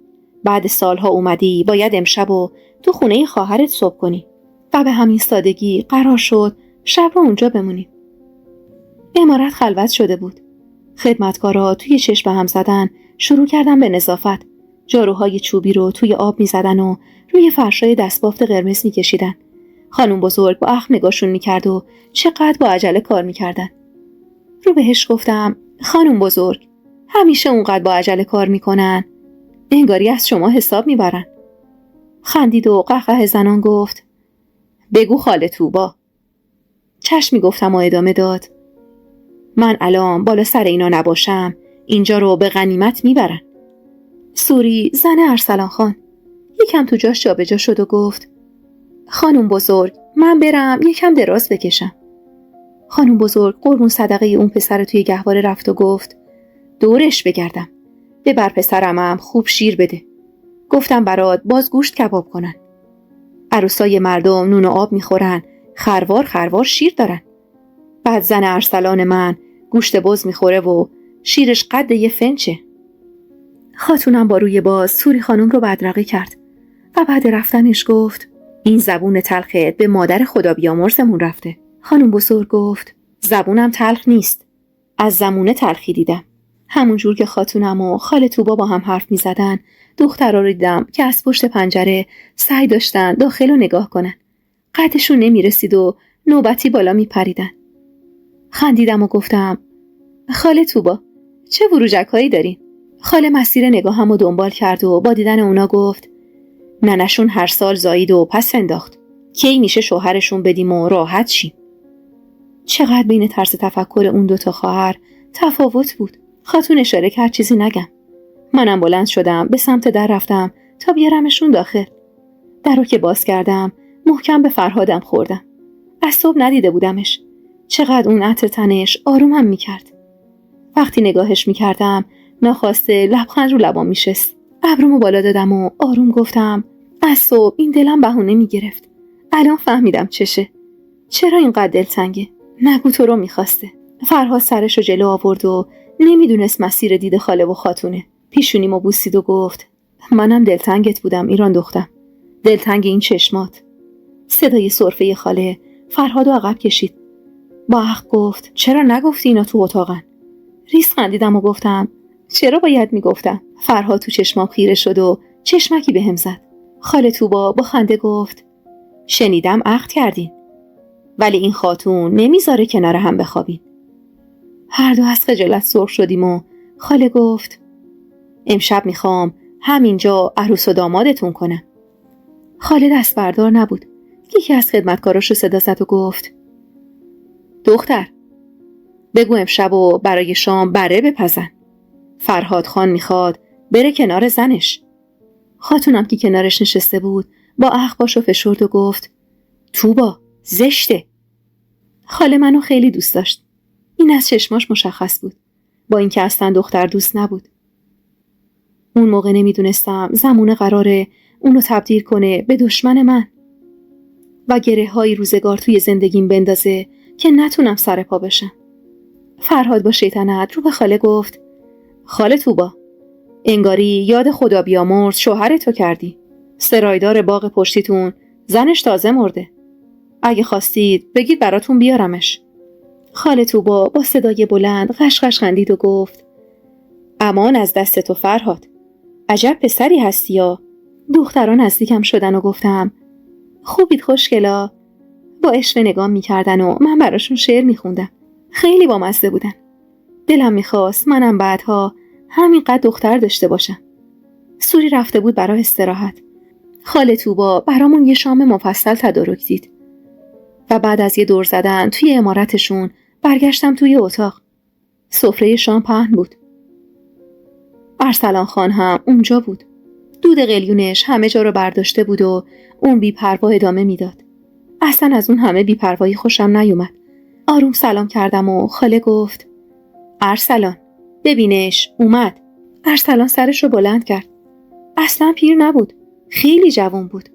بعد سالها اومدی باید امشب و تو خونه خواهرت صبح کنی. و به همین سادگی قرار شد شب رو اونجا بمونیم. عمارت خلوت شده بود. خدمتکارا توی چشم هم زدن شروع کردن به نظافت. جاروهای چوبی رو توی آب می زدن و روی فرشای دستبافت قرمز می کشیدن. خانم بزرگ با اخم نگاهشون می کرد و چقدر با عجله کار می کردن. رو بهش گفتم خانم بزرگ همیشه اونقدر با عجله کار می کنن. انگاری از شما حساب می برن. خندید و قهقه زنان گفت بگو خاله توبا. چشمی گفتم و ادامه داد من الان بالا سر اینا نباشم اینجا رو به غنیمت میبرن. سوری زن ارسلان خان یکم تو جاش جابجا شد و گفت خانم بزرگ من برم یکم دراز بکشم. خانم بزرگ قربون صدقه اون پسر توی گهواره رفت و گفت دورش بگردم. ببر پسرمم خوب شیر بده. گفتم برات باز گوشت کباب کنن. عروسای مردم نون و آب میخورن خروار خروار شیر دارن. بعد زن ارسلان من گوشت بز میخوره و شیرش قد یه فنچه. خاتونم با روی باز سوری خانم رو بدرقه کرد و بعد رفتنش گفت این زبون تلخت به مادر خدا بیامرزمون رفته. خانم بزرگ گفت زبونم تلخ نیست. از زمونه تلخی دیدم. همون جور که خاتونم و خاله توبا با هم حرف می زدن دخترها رو دیدم که از پشت پنجره سعی داشتن داخل رو نگاه کنن. قدشون نمی رسید و نوبتی بالا می پریدن. خندیدم و گفتم خاله توبا چه وروجک هایی دارین؟ خاله مسیر نگاهم رو دنبال کرد و با دیدن اونا گفت ننشون هر سال زایید و پس انداخت. کی میشه شوهرشون بدیم و راحت شیم؟ چقدر بین طرز تفکر اون دوتا خواهر تفاوت بود. خاتون اشاره کرد چیزی نگم. منم بلند شدم به سمت در رفتم تا بیارمشون داخل. در رو که باز کردم محکم به فرهادم خوردم. از صبح ندیده بودمش. چقدر اون عطر تنش آرومم میکرد. وقتی نگاهش میکردم ناخواسته لبخند رو لبام میشست. ابرومو بالا دادم و آروم گفتم از صبح این دلم بهونه میگرفت. الان فهمیدم چشه. چرا اینقدر دلتنگه؟ نگو تو رو میخواسته. فرهاد سرشو جلو آورد و نمیدونست مسیر دید خاله و خاتونه. پیشونیمو بوسید و گفت منم دلتنگت بودم ایران دختم. دلتنگ این چشمات. صدای سرفه خاله فرهادو عقب کشید. با اخم گفت چرا نگفتی اینا تو اتاقن؟ ریز خندیدم و گفتم چرا باید میگفتم؟ فرهاد تو چشمام خیره شد و چشمکی بهم زد. خاله توبا با خنده گفت شنیدم عقد کردین ولی این خاتون نمیذاره کنار هم بخوابین. هر دو از خجالت سرخ شدیم و خاله گفت امشب میخوام همینجا عروس و دامادتون کنم. خاله دست بردار نبود. یکی از خدمتکاراشو صدا زد و گفت دختر بگو امشب و برای شام بره بپزن. فرهاد خان میخواد بره کنار زنش. خاتونم که کنارش نشسته بود با اخباشو فشرد و گفت توبا زشته. خاله منو خیلی دوست داشت. این از چشماش مشخص بود. با اینکه اصلا دختر دوست نبود. اون موقع نمیدونستم زمونه قراره اونو تبدیل کنه به دشمن من و گره های روزگار توی زندگیم بندازه که نتونم سر پا بشم. فرهاد با شیطنت رو به خاله گفت خاله توبا انگاری یاد خدا بیامرز شوهر تو کردی. سرایدار باغ پشتیتون زنش تازه مرده. اگه خواستید بگید براتون بیارمش. خاله توبا با صدای بلند قشقش خندید و گفت امان از دست تو فرهاد. عجب پسری هستی یا. دختران نزدیکم شدن و گفتم خوبید خوشگلا. با عشق نگام میکردن و من براشون شعر میخوندم. خیلی بامزه بودن. دلم میخواست منم بعدها همینقدر دختر داشته باشم. سوری رفته بود برای استراحت. خاله توبا برامون یه شام مفصل تدارک دید. و بعد از یه دور زدن توی عمارتشون برگشتم توی اتاق. سفره شام پهن بود. ارسلان خان هم اونجا بود. دود قلیونش همه جا رو برداشته بود و اون بی‌پروا ادامه میداد. اصلا از اون همه بی‌پروایی خوشم نیومد. آروم سلام کردم و خاله گفت ارسلان ببینش اومد. ارسلان سرش رو بلند کرد. اصلا پیر نبود. خیلی جوان بود.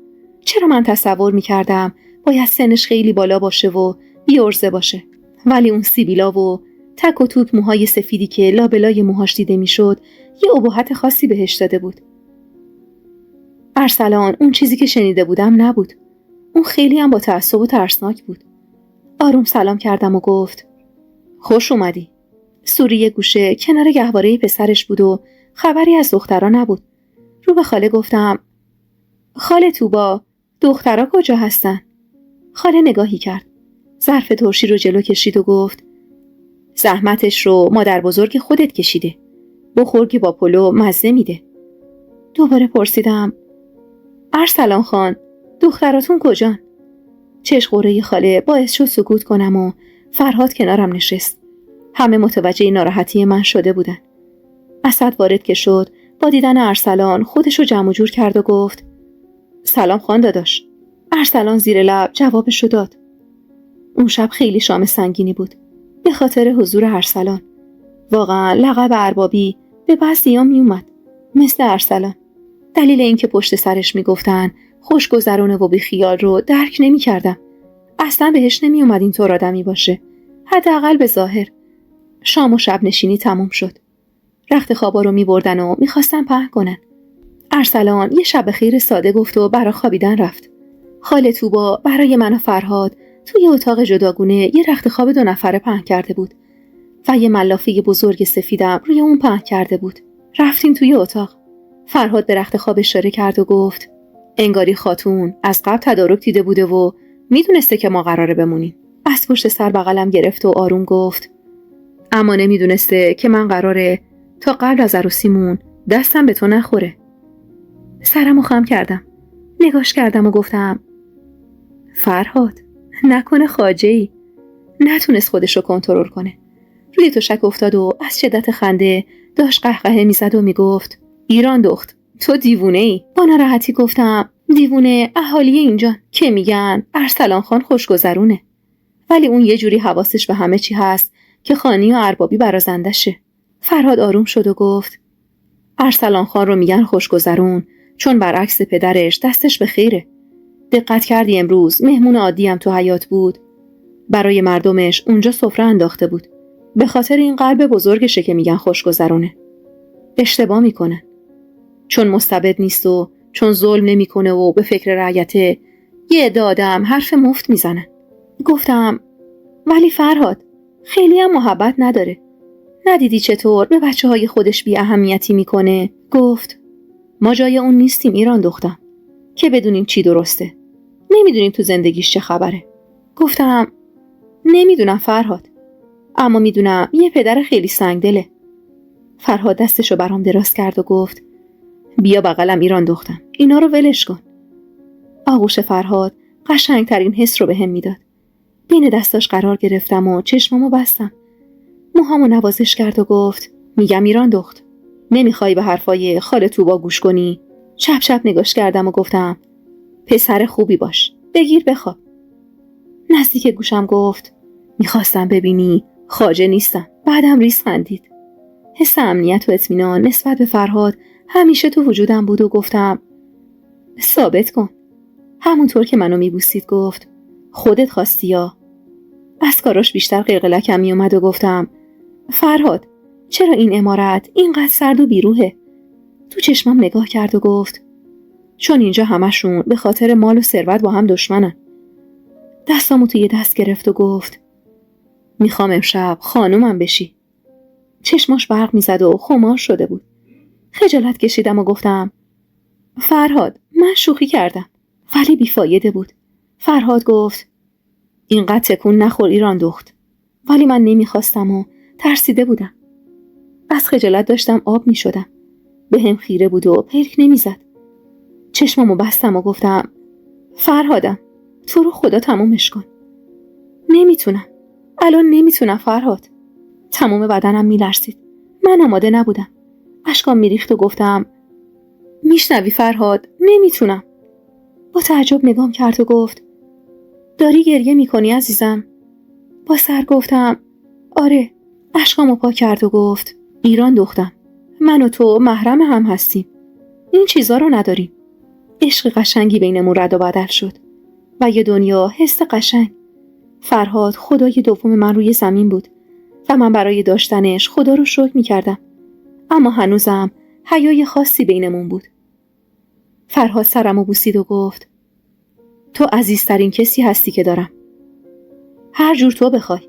چرا من تصور میکردم باید سنش خیلی بالا باشه و بی‌عرضه باشه. ولی اون سیبیلا و تک و توک موهای سفیدی که لابلای موهاش دیده میشد یه ابهت خاصی بهش داده بود. ارسلان اون چیزی که شنیده بودم نبود. اون خیلی هم با تعصب و ترسناک بود. آروم سلام کردم و گفت خوش اومدی. سوری گوشه کنار گهواره پسرش بود و خبری از دخترا نبود. رو به خاله گفتم خاله توبا، دخترا کجا هستن؟ خاله نگاهی کرد. ظرف ترشی رو جلو کشید و گفت زحمتش رو مادر بزرگ خودت کشیده. بخور که با پلو مزه میده. دوباره پرسیدم ارسلان خان، دختراتون کجان؟ چشقوره خاله باعث شد سکوت کنم و فرهاد کنارم نشست. همه متوجه ناراحتی من شده بودن. اسد وارد که شد با دیدن ارسلان خودشو جمع جور کرد و گفت سلام خان داداش. ارسلان زیر لب جوابشو داد. اون شب خیلی شام سنگینی بود به خاطر حضور ارسلان. واقعا لقب اربابی به بعضی‌ها می اومد، مثل ارسلان. دلیل این که پشت سرش میگفتن خوشگذرونه و بیخیال رو درک نمی کردم. اصلا بهش نمی اومد اینطور آدمی باشه، حداقل به ظاهر. شام و شب نشینی تموم شد. رخت خوابا رو می بردن و می خواستن پهن کنن. ارسلان یه شب خیر ساده گفت و برا خوابیدن رفت. خاله توبا برای من و فرهاد توی اتاق جداگونه یه رخت خواب 2 نفره پهن کرده بود و یه ملافه بزرگ سفیدم روی اون پهن کرده بود. رفتیم توی اتاق. فرهاد به رخت خواب اشاره کرد و گفت انگاری خاتون از قبل تدارک دیده بوده و میدونسته که ما قراره بمونیم. از پشت سر بغلم گرفت و آروم گفت اما نمیدونسته که من قراره تا قبل از عروسیمون دستم به تو نخوره. سرمو خم کردم. نگاش کردم و گفتم فرهاد، نکنه خواجه‌ای. نتونست خودشو کنترل کنه. روی تشک افتاد و از شدت خنده داشت قهقهه میزد و میگفت ایران دخت، تو دیوونه‌ای. با ناراحتی گفتم دیوونه اهالی اینجان که میگن ارسلان خان خوشگذرونه، ولی اون یه جوری حواسش به همه چی هست که خانی و اربابی برازندشه. فرهاد آروم شد و گفت ارسلان خان رو میگن خوشگذرون چون برعکس پدرش دستش به خیره. دقت کردی امروز مهمون عادی هم تو حیاط بود؟ برای مردمش اونجا سفره انداخته بود. به خاطر این قلب بزرگشه که میگن خوشگذرونه. اشتباه میکنن. چون مستبد نیست و چون ظلم نمیکنه و به فکر رعیته، یه عده آدم حرف مفت میزنن. گفتم ولی فرهاد خیلی هم محبت نداره. ندیدی چطور به بچه‌های خودش بی اهمیتی میکنه؟ گفت ما جای اون نیستیم ایران دختم که بدونیم چی درسته. نمیدونیم تو زندگیش چه خبره. گفتم نمیدونم فرهاد، اما میدونم یه پدر خیلی سنگدله. فرهاد دستشو برام دراز کرد و گفت بیا بغلم ایران دختم، اینا رو ولش کن. آغوش فرهاد قشنگترین حس رو به هم میداد. بین دستاش قرار گرفتم و چشمامو بستم. موهامو نوازش کرد و گفت میگم ایران دخت، نمیخوای به حرفای خاله توبا گوش کنی؟ چپ چپ نگاش کردم و گفتم پسر خوبی باش، بگیر بخواب. نزدیک گوشم گفت میخواستم ببینی خواجه نیستم. بعدم ریز خندید. حس امنیت و اطمینان نسبت به فرهاد همیشه تو وجودم بود و گفتم ثابت کن. همونطور که منو میبوسید گفت خودت خواستی یا؟ از کاراش بیشتر قلقلکم میومد و گفتم فرهاد چرا این عمارت اینقدر سرد و بیروحه؟ تو چشمم نگاه کرد و گفت چون اینجا همشون به خاطر مال و ثروت با هم دشمنن. دستامو توی دست گرفت و گفت میخوام امشب خانومم بشی. چشماش برق میزد و خمار شده بود. خجالت کشیدم و گفتم فرهاد من شوخی کردم، ولی بیفایده بود. فرهاد گفت اینقدر تکون نخور ایران دخت. ولی من نمیخواستم و ترسیده بودم. از خجالت داشتم آب میشدم. به هم خیره بود و پلک نمیزد. چشممو بستم و گفتم فرهادم تو رو خدا تمومش کن. نمیتونم، الان نمیتونم فرهاد. تمام بدنم میلرزید. من آماده نبودم. اشکام میریخت و گفتم میشنوی فرهاد، نمیتونم. با تعجب نگام کرد و گفت داری گریه میکنی عزیزم؟ با سر گفتم آره. اشکامو پاک کرد و گفت ایران دختم، من و تو محرم هم هستیم. این چیزا رو نداریم. عشق قشنگی بینمون رد و بدل شد و یه دنیا حس قشنگ. فرهاد خدای دوم من روی زمین بود و من برای داشتنش خدا رو شکر میکردم، اما هنوزم حیای خاصی بینمون بود. فرهاد سرمو بوسید و گفت تو عزیزترین کسی هستی که دارم. هر جور تو بخوای.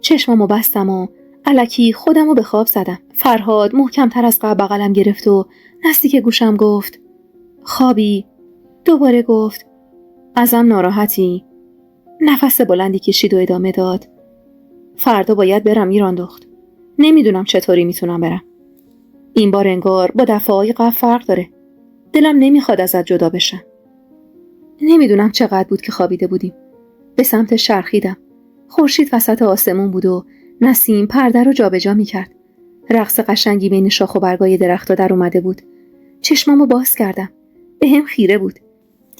چشمامو بستم و الکی خودمو به خواب زدم. فرهاد محکم‌تر از قبل بغلم گرفت و نزدیک گوشم گفت خوابی؟ دوباره گفت ازم ناراحتی؟ نفس بلندی کشید و ادامه داد فردا باید برم ایران دخت. نمیدونم چطوری میتونم برم. این بار انگار با دفعه‌های قبل فرق داره. دلم نمیخواد ازت جدا بشم. نمیدونم چقدر بود که خوابیده بودیم. به سمت چرخیدم. خورشید وسط آسمون بود و نسیم پرده رو جابجا میکرد. رقص قشنگی بین شاخ و برگای درخت‌ها در اومده بود. چشمامو باز کردم. بهم خیره بود.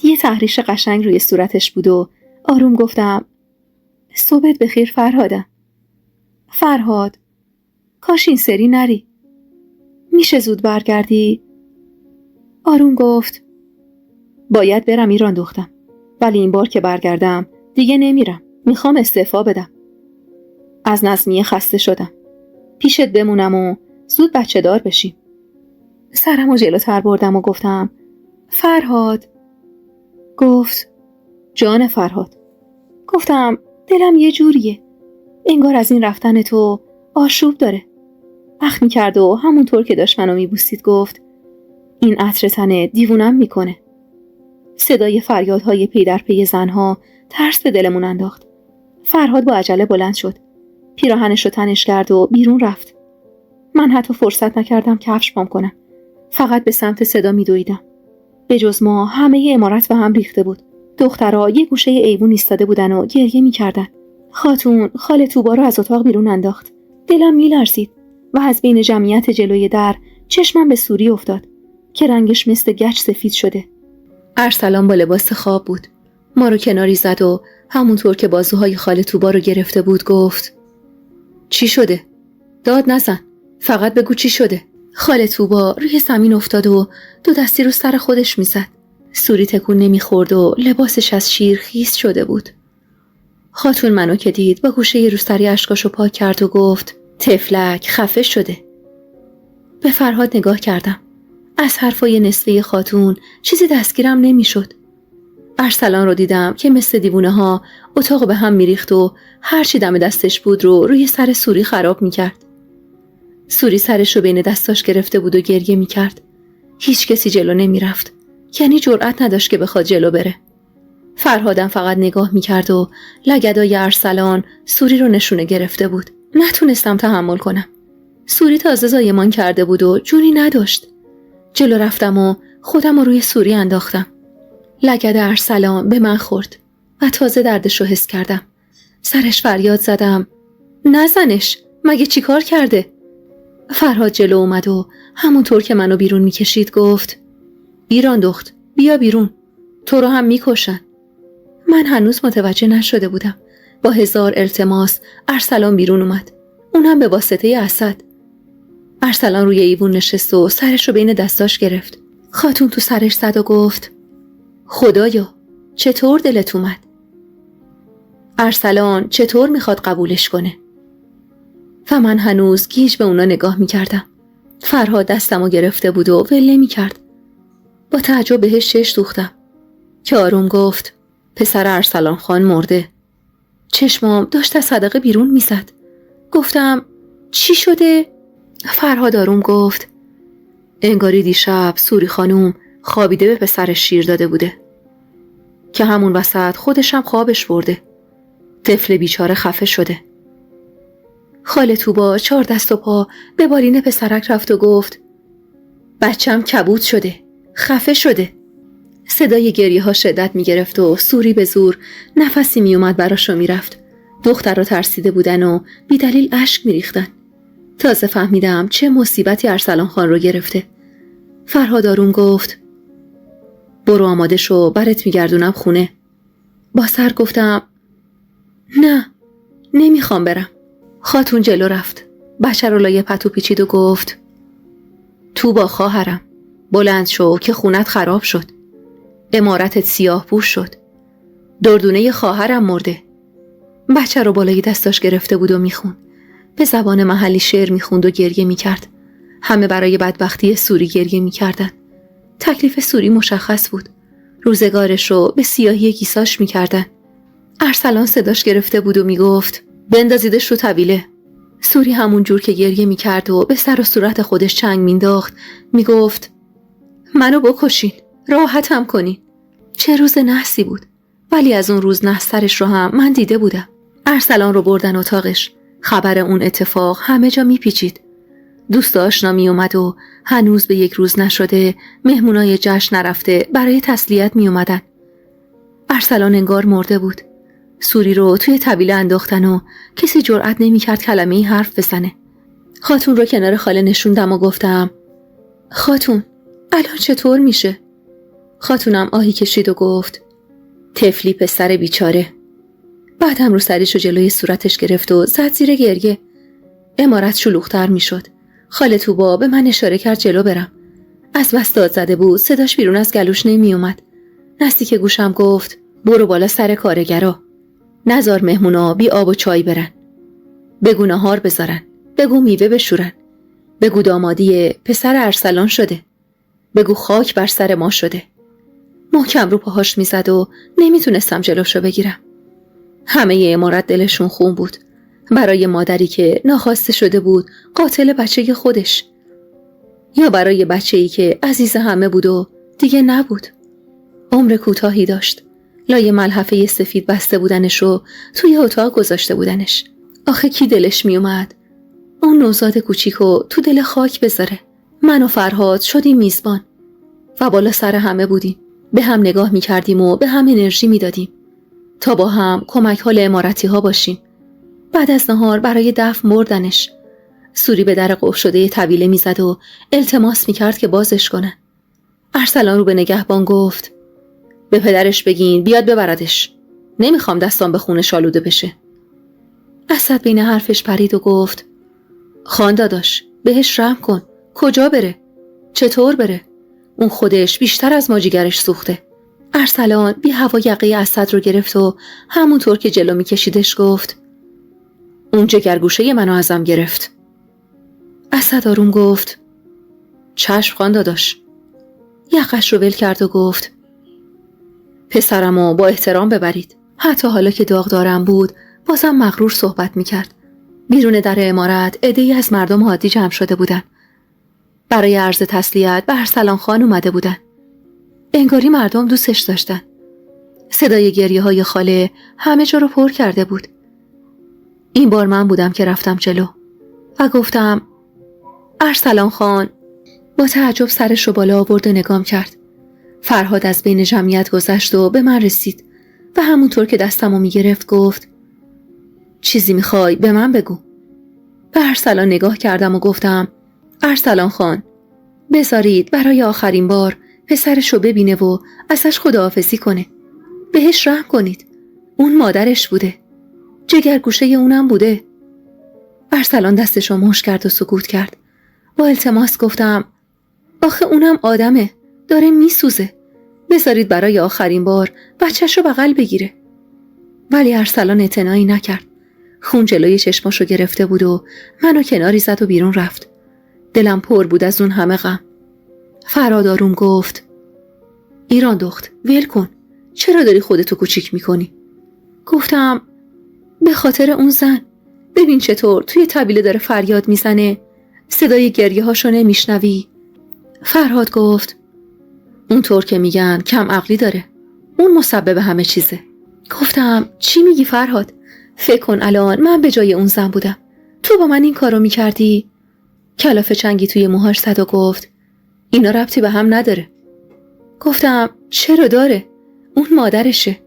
یه تحریش قشنگ روی صورتش بود و آروم گفتم صبحت بخیر فرهادم. فرهاد کاش این سری نری. میشه زود برگردی؟ آروم گفت باید برم ایران دختم، ولی این بار که برگردم دیگه نمیرم. میخوام استعفا بدم. از نظمیه خسته شدم. پیشت بمونم و زود بچه دار بشیم. سرمو جلوتر بردم و گفتم فرهاد. گفت جان فرهاد. گفتم دلم یه جوریه. انگار از این رفتن تو آشوب داره. اخ میکرد و همونطور که داشت منو میبوسید گفت این عطر تنه دیوونم میکنه. صدای فریادهای پی در پی زنها ترس به دلمون انداخت. فرهاد با عجله بلند شد. پیراهنش رو تنش کرد و بیرون رفت. من حتی فرصت نکردم کفش پام کنم. فقط به سمت صدا میدویدم. به جز ما همه عمارت به هم ریخته بود. دخترها یه گوشه ایوون ایستاده بودن و گریه میکردن. خاتون خاله طوبا رو از اتاق بیرون انداخت. دلم میلرزید و از بین جمعیت جلوی در چشمم به سوری افتاد که رنگش مثل گچ سفید شده. ارسلان با لباس خواب بود. ما رو کناری زد و همونطور که بازوهای خاله طوبا رو گرفته بود گفت چی شده؟ داد نزن. فقط بگو چی شده؟ خاله طوبا روی زمین افتاد و دو دستی رو سر خودش میزد. سوری تکون نمیخورد و لباسش از شیر خیس شده بود. خاتون منو که دید با گوشه روسری اشکاشو پاک کرد و گفت طفلک خفه شده. به فرهاد نگاه کردم. از حرفای نصفه خاتون چیزی دستگیرم نمیشد. ارسلان رو دیدم که مثل دیوونه ها اتاق به هم میریخت و هرچی دم دستش بود رو روی سر سوری خراب میکرد. سوری سرش رو بین دستاش گرفته بود و گریه میکرد. هیچ کسی جلو نمیرفت. یعنی جرأت نداشت که بخواد جلو بره. فرهادم فقط نگاه میکرد و لگدای ارسلان سوری رو نشونه گرفته بود. نتونستم تحمل کنم. سوری تازه زایمان کرده بود و جونی نداشت. جلو رفتم و خودم رو روی سوری انداختم. لگد ارسلان به من خورد و تازه دردش رو حس کردم. سرش فریاد زدم نزنش، مگه چی کار کرده؟ فرهاد جلو اومد و همونطور که منو بیرون میکشید گفت ایران دخت بیا بیرون، تو رو هم میکشن. من هنوز متوجه نشده بودم. با 1000 التماس ارسلان بیرون اومد. اونم به واسطه اسد. ارسلان روی ایوون نشست و سرش رو بین دستاش گرفت. خاتون تو سرش زد و گفت خدایا چطور دلت اومد؟ ارسلان چطور میخواد قبولش کنه؟ و من هنوز گیج به اونا نگاه میکردم. فرهاد دستمو گرفته بود و ول نمیکرد. با تعجب بهش چش دوختم که آروم گفت پسر ارسلان خان مرده. چشمام داشت از صدقه بیرون میزد. گفتم چی شده؟ فرهاد آروم گفت انگاری دیشب سوری خانوم خوابیده به پسرش شیر داده بوده که همون وسط خودشم خوابش برده. طفل بیچاره خفه شده. خاله طوبا 4 دست و پا به بالین پسرک رفت و گفت بچم کبود شده، خفه شده. صدای گریه ها شدت می گرفت و سوری به زور نفسی می اومد براشو می رفت. دختر رو ترسیده بودن و بی دلیل اشک می ریختن. تازه فهمیدم چه مصیبتی ارسلان خان رو گرفته. فرهاد آروم گفت برو آماده شو، برات میگردونم خونه. با سر گفتم نه نمیخوام برم. خاتون جلو رفت. بچه رو لایه پتو پیچید و گفت تو با خواهرم بلند شو که خونت خراب شد. عمارتت سیاه پوش شد. دردونه خواهرم مرده. بچه رو بالای دستاش گرفته بود و میخوند. به زبان محلی شعر میخوند و گریه میکرد. همه برای بدبختی سوری گریه میکردن. تکلیف سوری مشخص بود. روزگارش رو به سیاهی گیساش میکردن. ارسلان صداش گرفته بود و میگفت بندازیدش رو طویله. سوری همون جور که گریه میکرد و به سر و صورت خودش چنگ مینداخت میگفت منو بکشین، راحتم کنین. چه روز نحسی بود، ولی از اون روز نحسرش رو هم من دیده بودم. ارسلان رو بردن اتاقش. خبر اون اتفاق همه جا میپیچید. دوست آشنا می اومد و هنوز به یک روز نشده مهمونای جشن نرفته برای تسلیت می اومدن. ارسلان انگار مرده بود. سوری رو توی طویله انداختن و کسی جرئت نمی کرد کلمه‌ای حرف بزنه. خاتون رو کنار خاله نشوندم و گفتم خاتون الان چطور میشه؟ خاتونم آهی کشید و گفت طفلی پسر بیچاره. بعدم رو سریش و جلوی صورتش گرفت و زد زیر گریه. عمارت شلوغ‌تر میشد. خاله توبا به من اشاره کرد جلو برم. از بس داد زده بود صداش بیرون از گلوش نمی اومد. نزدیک گوشم گفت برو بالا سر کارگرا. نزار مهمونا بی آب و چای برن. بگو نهار بذارن. بگو میوه بشورن. بگو دامادی پسر ارسلان شده. بگو خاک بر سر ما شده. محکم رو پاهاش میزد و نمیتونستم جلوشو بگیرم. همه عمارت دلشون خون بود. برای مادری که ناخواسته شده بود قاتل بچه خودش، یا برای بچه‌ای که عزیز همه بود و دیگه نبود. عمر کوتاهی داشت. لای ملحفه سفید بسته بودنش رو توی اتاق گذاشته بودنش. آخه کی دلش می اومد اون نوزاد کوچیکو تو دل خاک بذاره؟ من و فرهاد شدیم میزبان و بالا سر همه بودیم. به هم نگاه می کردیم و به هم انرژی می دادیم تا با هم کمک حال عمارتی ها باشیم. بعد از نهار برای دفن بردنش. سوری به در قفل شده طویله می زد و التماس می کرد که بازش کنن. ارسلان رو به نگهبان گفت به پدرش بگین بیاد ببردش. نمیخوام دستان به خونش آلوده بشه. اسد بین حرفش پرید و گفت خان داداش بهش رحم کن. کجا بره؟ چطور بره؟ اون خودش بیشتر از ما جیگرش سوخته. ارسلان بی هوا یقه اسد رو گرفت و همونطور که جلو می کشیدش گفت اون جگرگوشه منو ازم گرفت. اسد آروم گفت چشم خان داداش. یقش رو ول کرد و گفت پسرمو با احترام ببرید. حتی حالا که داغدارم بود بازم مغرور صحبت میکرد. بیرون در عمارت عده‌ای از مردم عادی جمع شده بودن. برای عرض تسلیت به ارسلان خان اومده بودن. انگاری مردم دوستش داشتن. صدای گریه های خاله همه جا رو پر کرده بود. این بار من بودم که رفتم جلو و گفتم ارسلان خان. با تعجب سرش رو بالا آورد و نگام کرد. فرهاد از بین جمعیت گذشت و به من رسید و همونطور که دستمو میگرفت گفت چیزی میخوای به من بگو. به ارسلان نگاه کردم و گفتم ارسلان خان بذارید برای آخرین بار پسرش رو ببینه و ازش خداحافظی کنه. بهش رحم کنید. اون مادرش بوده. جگرگوشه اونم بوده. ارسلان دستشو مشت کرد و سکوت کرد. با التماس گفتم آخه اونم آدمه. داره میسوزه. بذارید برای آخرین بار بچه‌ش رو بغل بگیره. ولی ارسلان اعتنایی نکرد. خون جلوی چشماشو گرفته بود و منو کناری زد و بیرون رفت. دلم پر بود از اون همه غم. فرهاد آروم گفت ایران دخت ول کن. چرا داری خودتو کوچیک میکنی؟ گفتم به خاطر اون زن. ببین چطور توی طویله داره فریاد میزنه. صدای گریه هاشو نمیشنوی؟ فرهاد گفت اونطور که میگن کم عقلی داره. اون مسبب همه چیزه. گفتم چی میگی فرهاد؟ فکر کن الان من به جای اون زن بودم. تو با من این کارو میکردی؟ کلافه چنگی توی موهاش زد و گفت اینا ربطی به هم نداره. گفتم چرا داره؟ اون مادرشه.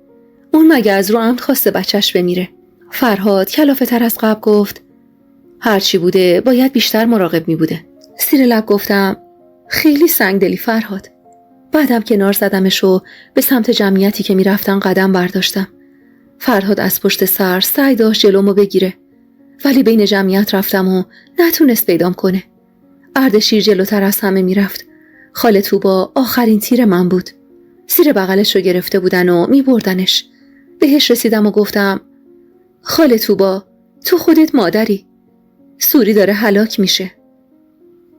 اون مگه از رو عمد خواسته بچهش بمیره؟ فرهاد کلافه تر از قبل گفت هرچی بوده باید بیشتر مراقب می بوده. زیر لب گفتم خیلی سنگدلی فرهاد. بعدم کنار زدمش و به سمت جمعیتی که می رفتن قدم برداشتم. فرهاد از پشت سر سعی داشت جلومو بگیره، ولی بین جمعیت رفتم و نتونست پیدام کنه. اردشیر جلوتر از همه می رفت. خاله توبا آخرین تیر من بود. زیر بغلش رو گرفته بودن و می بردنش. بهش رسیدم و گفتم خاله توبا تو خودت مادری. سوری داره هلاک میشه.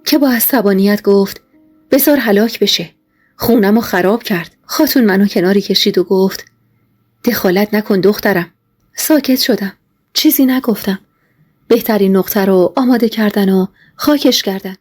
که با عصبانیت گفت بذار هلاک بشه. خونمو خراب کرد. خاتون منو کناری کشید و گفت دخالت نکن دخترم. ساکت شدم. چیزی نگفتم. بهترین نقطه رو آماده کردن و خاکش کردن.